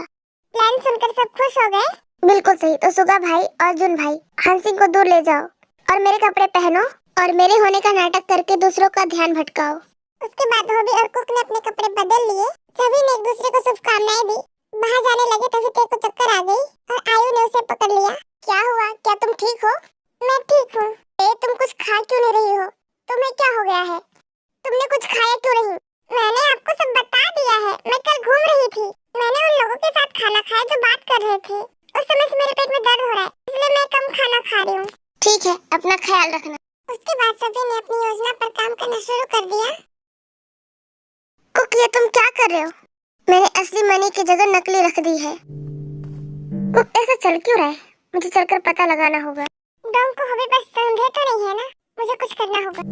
प्लान सुनकर सब खुश हो गए। बिल्कुल सही। तो सुगा भाई और जुन भाई, हांसिंग को दूर ले जाओ और मेरे कपड़े पहनो और मेरे होने का नाटक करके दूसरों का ध्यान भटकाओ। उसके बाद होबी और कुक ने अपने कपड़े बदल लिए। सभी ने एक दूसरे को शुभकामनाएं दी। बाहर जाने लगे तभी ते को चक्कर आ गई और आयु ने उसे पकड़ लिया। क्या हुआ? क्या तुम ठीक हो? मैं ठीक हूँ। तुम कुछ खा क्यों नहीं रही हो? तुम्हें क्या हो गया है? तुमने कुछ खाया क्यों नहीं? मैंने आपको सब बता दिया है। मैं कल घूम रही थी, मैंने उन लोगों के साथ खाना खाया जो बात कर रहे थे। उस समय से मेरे पेट में दर्द हो रहा है, इसलिए मैं कम खाना खा रही हूँ। ठीक है, अपना ख्याल रखना।
उसके बाद सभी ने अपनी योजना पर काम करना शुरू कर दिया।
कुक, ये तुम क्या कर रहे हो? मैंने असली मनी की जगह नकली रख दी है। कुक, ऐसा चल क्यों रहा है? मुझे चलकर पता लगाना होगा।
डोंग को हमें बस समझे तो नहीं है ना, मुझे कुछ करना होगा।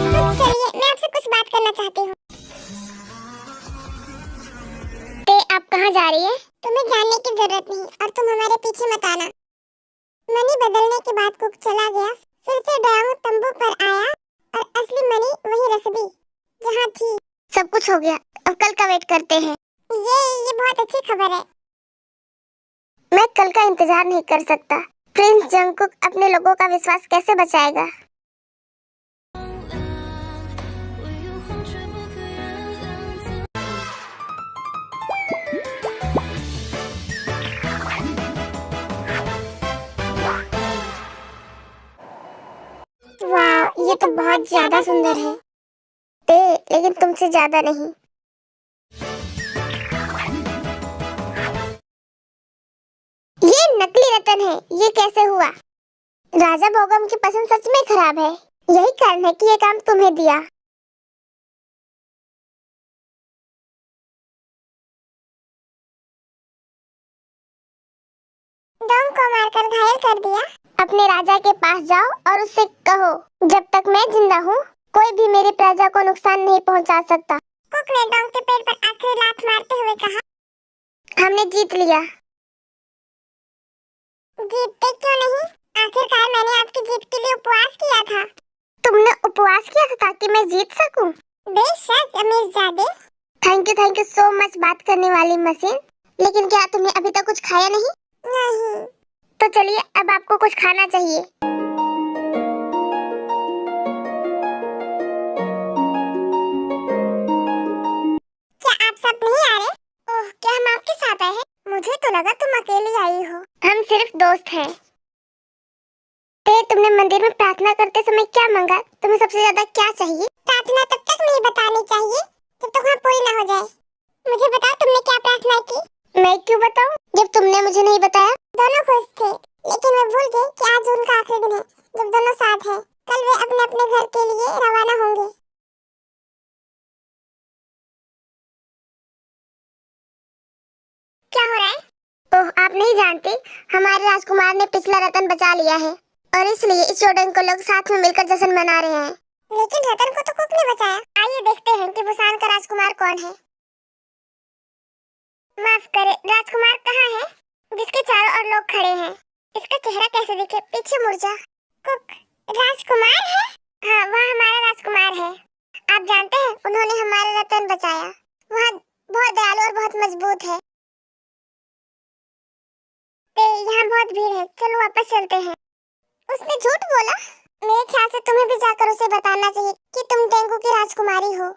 तो चलिए, मैं आपसे कुछ बात करना चाहती हूँ।
आप कहाँ जा रही है?
तुम्हें जानने की जरूरत नहीं और तुम हमारे पीछे मत आना। मनी बदलने के बाद कुक चला गया। फिर से डोंग तंबू पर आया और असली मनी वहीं रख दी जहाँ थी।
सब कुछ हो गया, अब कल का वेट करते हैं।
ये बहुत अच्छी खबर है।
मैं कल का इंतजार नहीं कर सकता। प्रिंस जंगकुक अपने लोगों का विश्वास कैसे बचाएगा?
वाह, ये तो बहुत ज्यादा सुंदर है।
लेकिन तुमसे ज्यादा नहीं। ये नकली रतन है, ये कैसे हुआ? राजा बोगम की पसंद सच में खराब है। यही कारण है कि ये काम तुम्हें दिया।
डोंग को मारकर घायल कर दिया।
अपने राजा के पास जाओ और उससे कहो, जब तक मैं जिंदा हूँ कोई भी मेरी प्रजा को नुकसान नहीं पहुँचा सकता।
कुक ने डोंग के पेट पर आखिरी लात मारते हुए कहा,
हमने जीत लिया।
जीतते क्यों नहीं? आखिरकार मैंने आपकी जीत के लिए उपवास किया था।
तुमने उपवास किया था ताकि मैं जीत सकूं?
बेशक अमीरजादे।
थैंक यू सो मच बात करने वाली मशीन। लेकिन क्या तुमने अभी तक कुछ खाया नहीं?
नहीं।
तो चलिए, अब आपको कुछ खाना चाहिए।
क्या आप सब नहीं आ रहे? ओह, क्या हम आपके साथ आए हैं? मुझे तो लगा तुम अकेली आई हो।
हम सिर्फ दोस्त हैं। तुमने मंदिर में प्रार्थना करते समय क्या मांगा? तुम्हें सबसे ज्यादा क्या चाहिए?
प्रार्थना तब तक नहीं बतानी चाहिए जब तक वहाँ पूरी न हो जाए। मुझे बताओ, तुमने क्या प्रार्थना की?
मैं क्यों बताऊं जब तुमने मुझे नहीं बताया?
दोनों खुश थे, लेकिन वे भूल गए कि आज उनका आखिरी दिन है जब दोनों साथ हैं। कल वे अपने अपने घर के लिए रवाना होंगे।
क्या हो रहा है? ओह, आप नहीं जानते, हमारे राजकुमार ने पिछला रतन बचा लिया है और इसलिए इस जोड़न को लोग साथ में मिलकर जश्न मना रहे हैं।
लेकिन रतन को तो कुक ने बचाया।
आइए देखते हैं कि बुसान का राजकुमार कौन है। माफ करे, राजकुमार कहाँ है जिसके चारों ओर लोग खड़े हैं? इसका चेहरा कैसे दिखे? पीछे मुड़ जा।
कुक राजकुमार है?
हाँ, वह हमारा राजकुमार है। आप जानते हैं, उन्होंने हमारा रतन बचाया। वह बहुत दयालु और बहुत मजबूत है। यहाँ बहुत भीड़ है, चलो वापस चलते हैं। उसने झूठ बोला। मेरे ख्याल से तुम्हें भी जाकर उसे बताना चाहिए कि तुम डेंगू की राजकुमारी हो।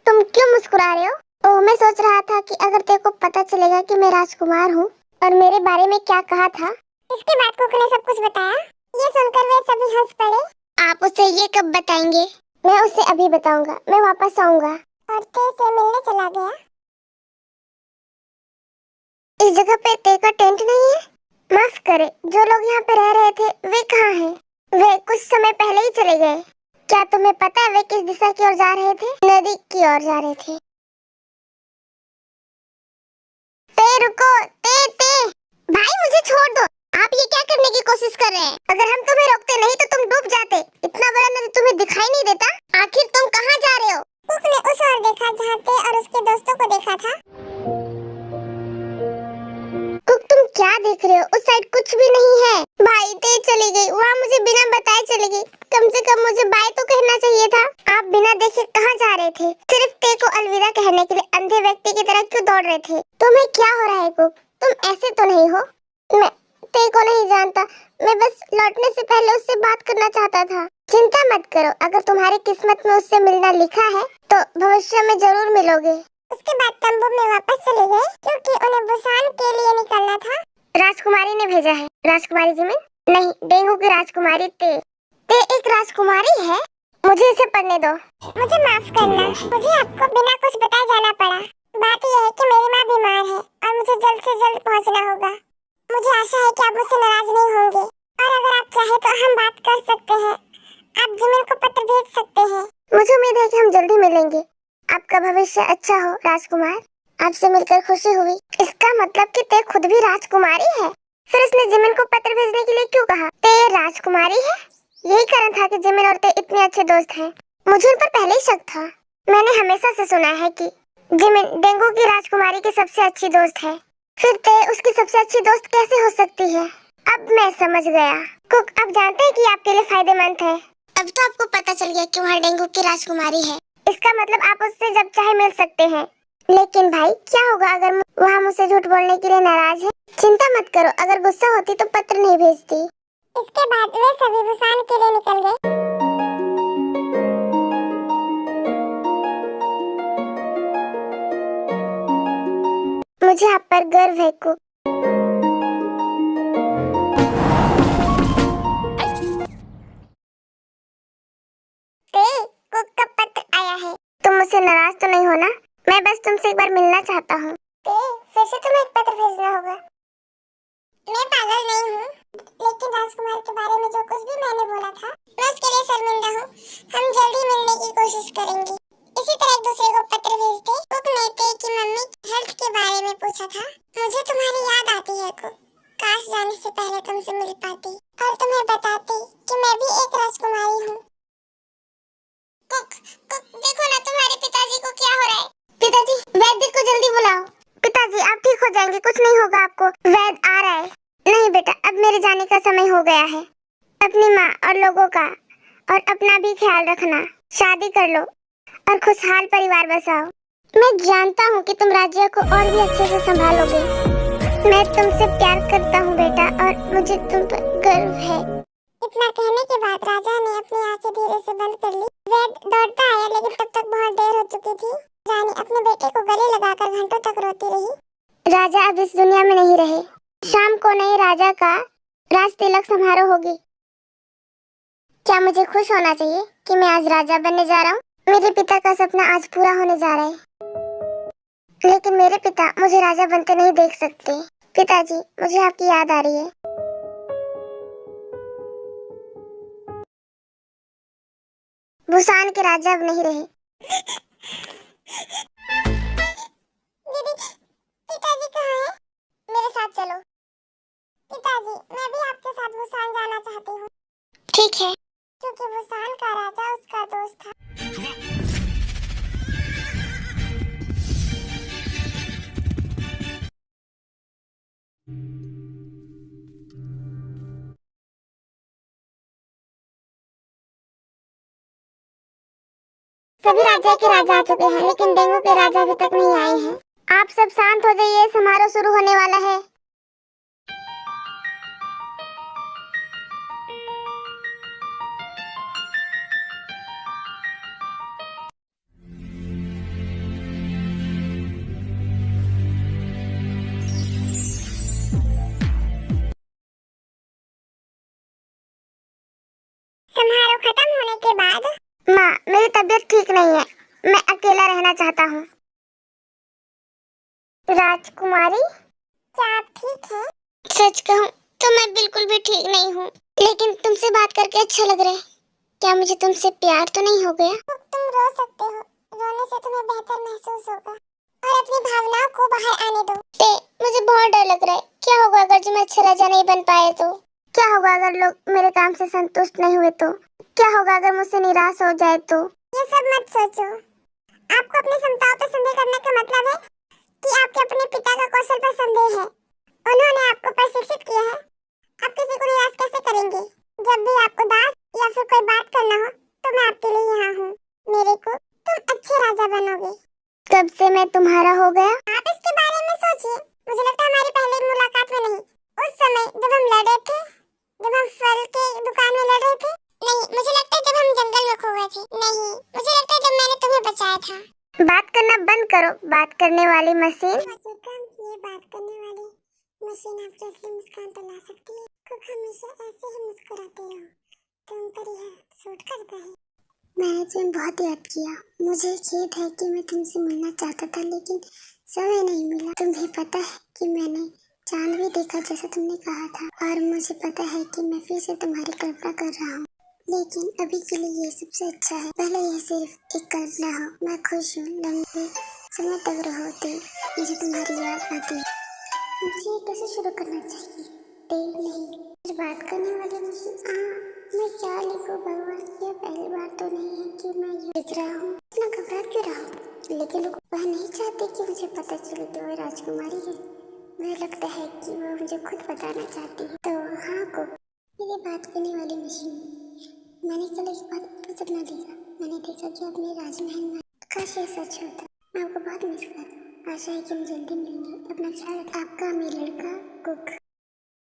तुम क्यों मुस्कुरा रहे हो? ओह, मैं सोच रहा था कि अगर तेरे को पता चलेगा कि मैं राजकुमार हूँ और मेरे बारे में क्या कहा था।
इसके बाद कुक ने सब कुछ बताया। ये सुनकर वे सभी हंस पड़े।
आप उसे ये कब बताएंगे? मैं उसे अभी बताऊंगा। मैं वापस आऊंगा।
और ते से मिलने चला गया।
इस जगह पे ते का टेंट नहीं है। माफ करे, जो लोग यहाँ पे रह रहे थे वे कहाँ हैं? वे कुछ समय पहले ही चले गए। क्या तुम्हें पता है वे किस दिशा की ओर जा रहे थे? नदी की ओर जा रहे थे। रुको, ते भाई मुझे छोड़ दो। आप ये क्या करने की कोशिश कर रहे हैं? अगर हम तुम्हें रोकते नहीं तो तुम डूब जाते। इतना बड़ा नदी तुम्हें दिखाई नहीं देता? आखिर तुम कहाँ जा रहे हो?
कुक ने उस ओर देखा जहाँ ते और उसके दोस्तों को देखा था।
कुक, तुम क्या देख रहे हो? उस साइड कुछ भी नहीं है। भाई ते चली गई, वहाँ मुझे बिना बताए चली गई। कम से कम मुझे बाय तो कहना चाहिए था। आप बिना देखे कहाँ जा रहे थे? सिर्फ ते को अलविदा कहने के लिए अंधे व्यक्ति की तरह क्यों दौड़ रहे थे? तुम्हें क्या हो रहा है कुक? तुम ऐसे तो नहीं हो। मैं ते को नहीं जानता। मैं बस लौटने से पहले उससे बात करना चाहता था। चिंता मत करो, अगर तुम्हारी किस्मत में उससे मिलना लिखा है तो भविष्य में जरूर मिलोगे।
उसके बाद तंबू में वापस चले गए क्योंकि उन्हें बुसान के लिए निकलना था।
राजकुमारी ने भेजा है। राजकुमारी जी में नहीं, डेंगू की राजकुमारी ते एक राजकुमारी है। मुझे इसे पढ़ने दो।
मुझे माफ करना, मुझे आपको बिना कुछ बताए जाना पड़ा। बात यह है कि मेरी माँ बीमार है और मुझे जल्द से जल्द पहुँचना होगा।
आपका भविष्य अच्छा हो राजकुमार। आपसे मिलकर खुशी हुई। इसका मतलब कि ते खुद भी राजकुमारी है। फिर उसने जिमिन को पत्र भेजने के लिए क्यों कहा? ते राजकुमारी है? यही कारण था कि जिमिन और ते इतने अच्छे दोस्त हैं। मुझे उन पर पहले ही शक था। मैंने हमेशा से सुना है कि जिमिन डेंगू की राजकुमारी की सबसे अच्छी दोस्त है। फिर ते उसकी सबसे अच्छी दोस्त कैसे हो सकती है? अब मैं समझ गया। कुक, आप जानते हैं कि आपके लिए फायदेमंद है। अब तो आपको पता चल गया कि वहाँ डेंगू की राजकुमारी है। इसका मतलब आप उससे जब चाहे मिल सकते हैं। लेकिन भाई, क्या होगा अगर वहाँ मुझसे झूठ बोलने के लिए नाराज है? चिंता मत करो, अगर गुस्सा होती तो पत्र नहीं भेजती।
इसके बाद वे सभी बुसान के लिए निकल गए।
मुझे आप पर गर्व है कुक। कुक का पत्र आया है। तुम मुझसे नाराज तो नहीं हो ना? मैं बस तुमसे एक बार मिलना चाहता हूँ।
फिर से तुम्हें एक पत्र भेजना होगा। मैं पागल नहीं हूँ, लेकिन राजकुमार के बारे में जो कुछ भी मैंने बोला था, मैं उसके लिए शर्मिंदा हूँ। हम जल्दी मिलने की कोशिश करेंगे। इसी तरह एक दूसरे को पत्र भेजते। कुक ने ते की मम्मी हेल्थ के बारे में पूछा था। मुझे तुम्हारी याद आती है कुक। काश जाने से पहले तुमसे मिल पाती और तुम्हें बताती कि मैं भी एक राजकुमारी हूँ।
कुक, देखो ना तुम्हारे पिताजी को क्या हो रहा है। पिताजी, वैद्य को जल्दी बुलाओ। पिताजी, आप ठीक हो जाएंगे, कुछ नहीं होगा आपको। वैद्य आ रहा है। नहीं बेटा, अब मेरे जाने का समय हो गया है। अपनी माँ और लोगों का और अपना भी ख्याल रखना। शादी कर लो और खुशहाल परिवार बसाओ। मैं जानता हूँ कि तुम राज्य को और भी अच्छे से संभालोगे। मैं तुमसे प्यार करता हूँ बेटा, और मुझे तुम पर गर्व है।
इतना कहने के बाद राजा ने अपनी आंखें धीरे से बंद कर ली। वैद्य दौड़ता आया, लेकिन तब तक बहुत देर हो चुकी थी। रानी अपने बेटे को गले लगाकर घंटों तक रोती रही।
राजा अब इस दुनिया में नहीं रहे। शाम को नए राजा का राज तिलक समारोह होगी। क्या मुझे खुश होना चाहिए कि मैं आज राजा बनने जा रहा हूँ? मेरे पिता का सपना आज पूरा होने जा रहा है। लेकिन मेरे पिता मुझे राजा बनते नहीं देख सकते। पिताजी, मुझे आपकी याद आ रही है। बुसान के राजा अब नहीं रहे।
दीदी, पिताजी कहाँ हैं? मेरे साथ चलो। पिताजी, मैं भी आपके साथ बुसान जाना चाहती हूँ।
ठीक है।
क्योंकि बुसान का राजा उसका दोस्त था।
सभी राज्य के राजा आ चुके हैं, लेकिन डेंगू के राजा अभी तक नहीं आए हैं। आप सब शांत हो जाइए, समारोह शुरू होने वाला है।
समारोह खत्म होने के बाद
माँ, मेरी तबीयत ठीक नहीं है। मैं अकेला रहना चाहता हूँ। राजकुमारी,
क्या आप ठीक हैं?
सच कहूँ तो मैं बिल्कुल भी ठीक नहीं हूँ, लेकिन तुमसे बात करके अच्छा लग रहा है। क्या मुझे तुमसे प्यार तो नहीं हो गया?
तुम रो सकते हो। रोने से तुम्हें बेहतर महसूस होगा। और अपनी भावनाओं को बाहर आने दो।
मुझे बहुत डर लग रहा है। क्या होगा अगर जो मैं अच्छा राजा नहीं बन पाए तो? क्या होगा अगर लोग मेरे काम से संतुष्ट नहीं हुए तो? क्या होगा अगर मुझसे निराश हो जाए तो?
ये सब मत सोचो। आपको अपनी क्षमताओं पर संदेह करने का मतलब है कि आपके अपने पिता का कौशल पर संदेह है। उन्होंने आपको प्रशिक्षित किया है। आप किसी को निराश कैसे करेंगे? जब भी आपको दास या फिर कोई बात करना हो तो मैं आपके लिए यहाँ हूँ। मेरे को तुम अच्छे राजा बनोगे।
कब से मैं तुम्हारा हो गया?
आप इसके बारे में सोचिए। मुझे लगता है हमारी पहली मुलाकात में नहीं, उस समय जब हम लड़े थे, जब हम फल के दुकान में लड़ रहे थे। नहीं, मुझे लगता है जब हम जंगल में खो गए थे। नहीं, मुझे लगता है जब मैंने तुम्हें बचाया था।
बात करना बंद करो, बात करने वाली मशीन।
ये बात करने वाली मशीन आपकी असली मुस्कान तो ला सकती है। कुक हमेशा ऐसे ही मुस्कुराते रहो। तुम पर यह सूट करता है।
मैंने तुम्हें बहुत याद किया। मुझे खेद है कि मैं तुमसे मिलना चाहता था, लेकिन समय नहीं मिला। तुम्हें पता है कि मैंने चांद भी देखा जैसा तुमने कहा था, और मुझे पता है कि मैं फिर से तुम्हारी कल्पना कर रहा हूँ। लेकिन अभी के लिए ये सबसे अच्छा है। पहले यह सिर्फ एक कल्पना हो। मैं खुश हूँ, लंबे समय तक रहोगे, मुझे तुम्हारी याद आती है। मुझे कैसे शुरू करना चाहिए? देर नहीं, कुछ बात करने वाली मशीन। मैं क्या लिखूं भगवान? ये पहली बार तो नहीं है कि मैं ये लिख रहा हूँ। इतना घबरा क्यों रहा हूँ? लेकिन लोग वह नहीं चाहते कि मुझे पता चले कि वह राजकुमारी है। मुझे लगता है कि वह मुझे खुद बताना चाहती है। तो हाँ को मेरी बात करने वाली मशीन। मैंने कल एक बात का सपना देखा। मैंने देखा कि अपने राजमहल में, काश ये सच होता। मैं आपको बहुत मिस करता हूँ। आशा है कि हम जल्दी मिलेंगे। अपना ख्याल रखें। आपका अमीर लड़का कुक।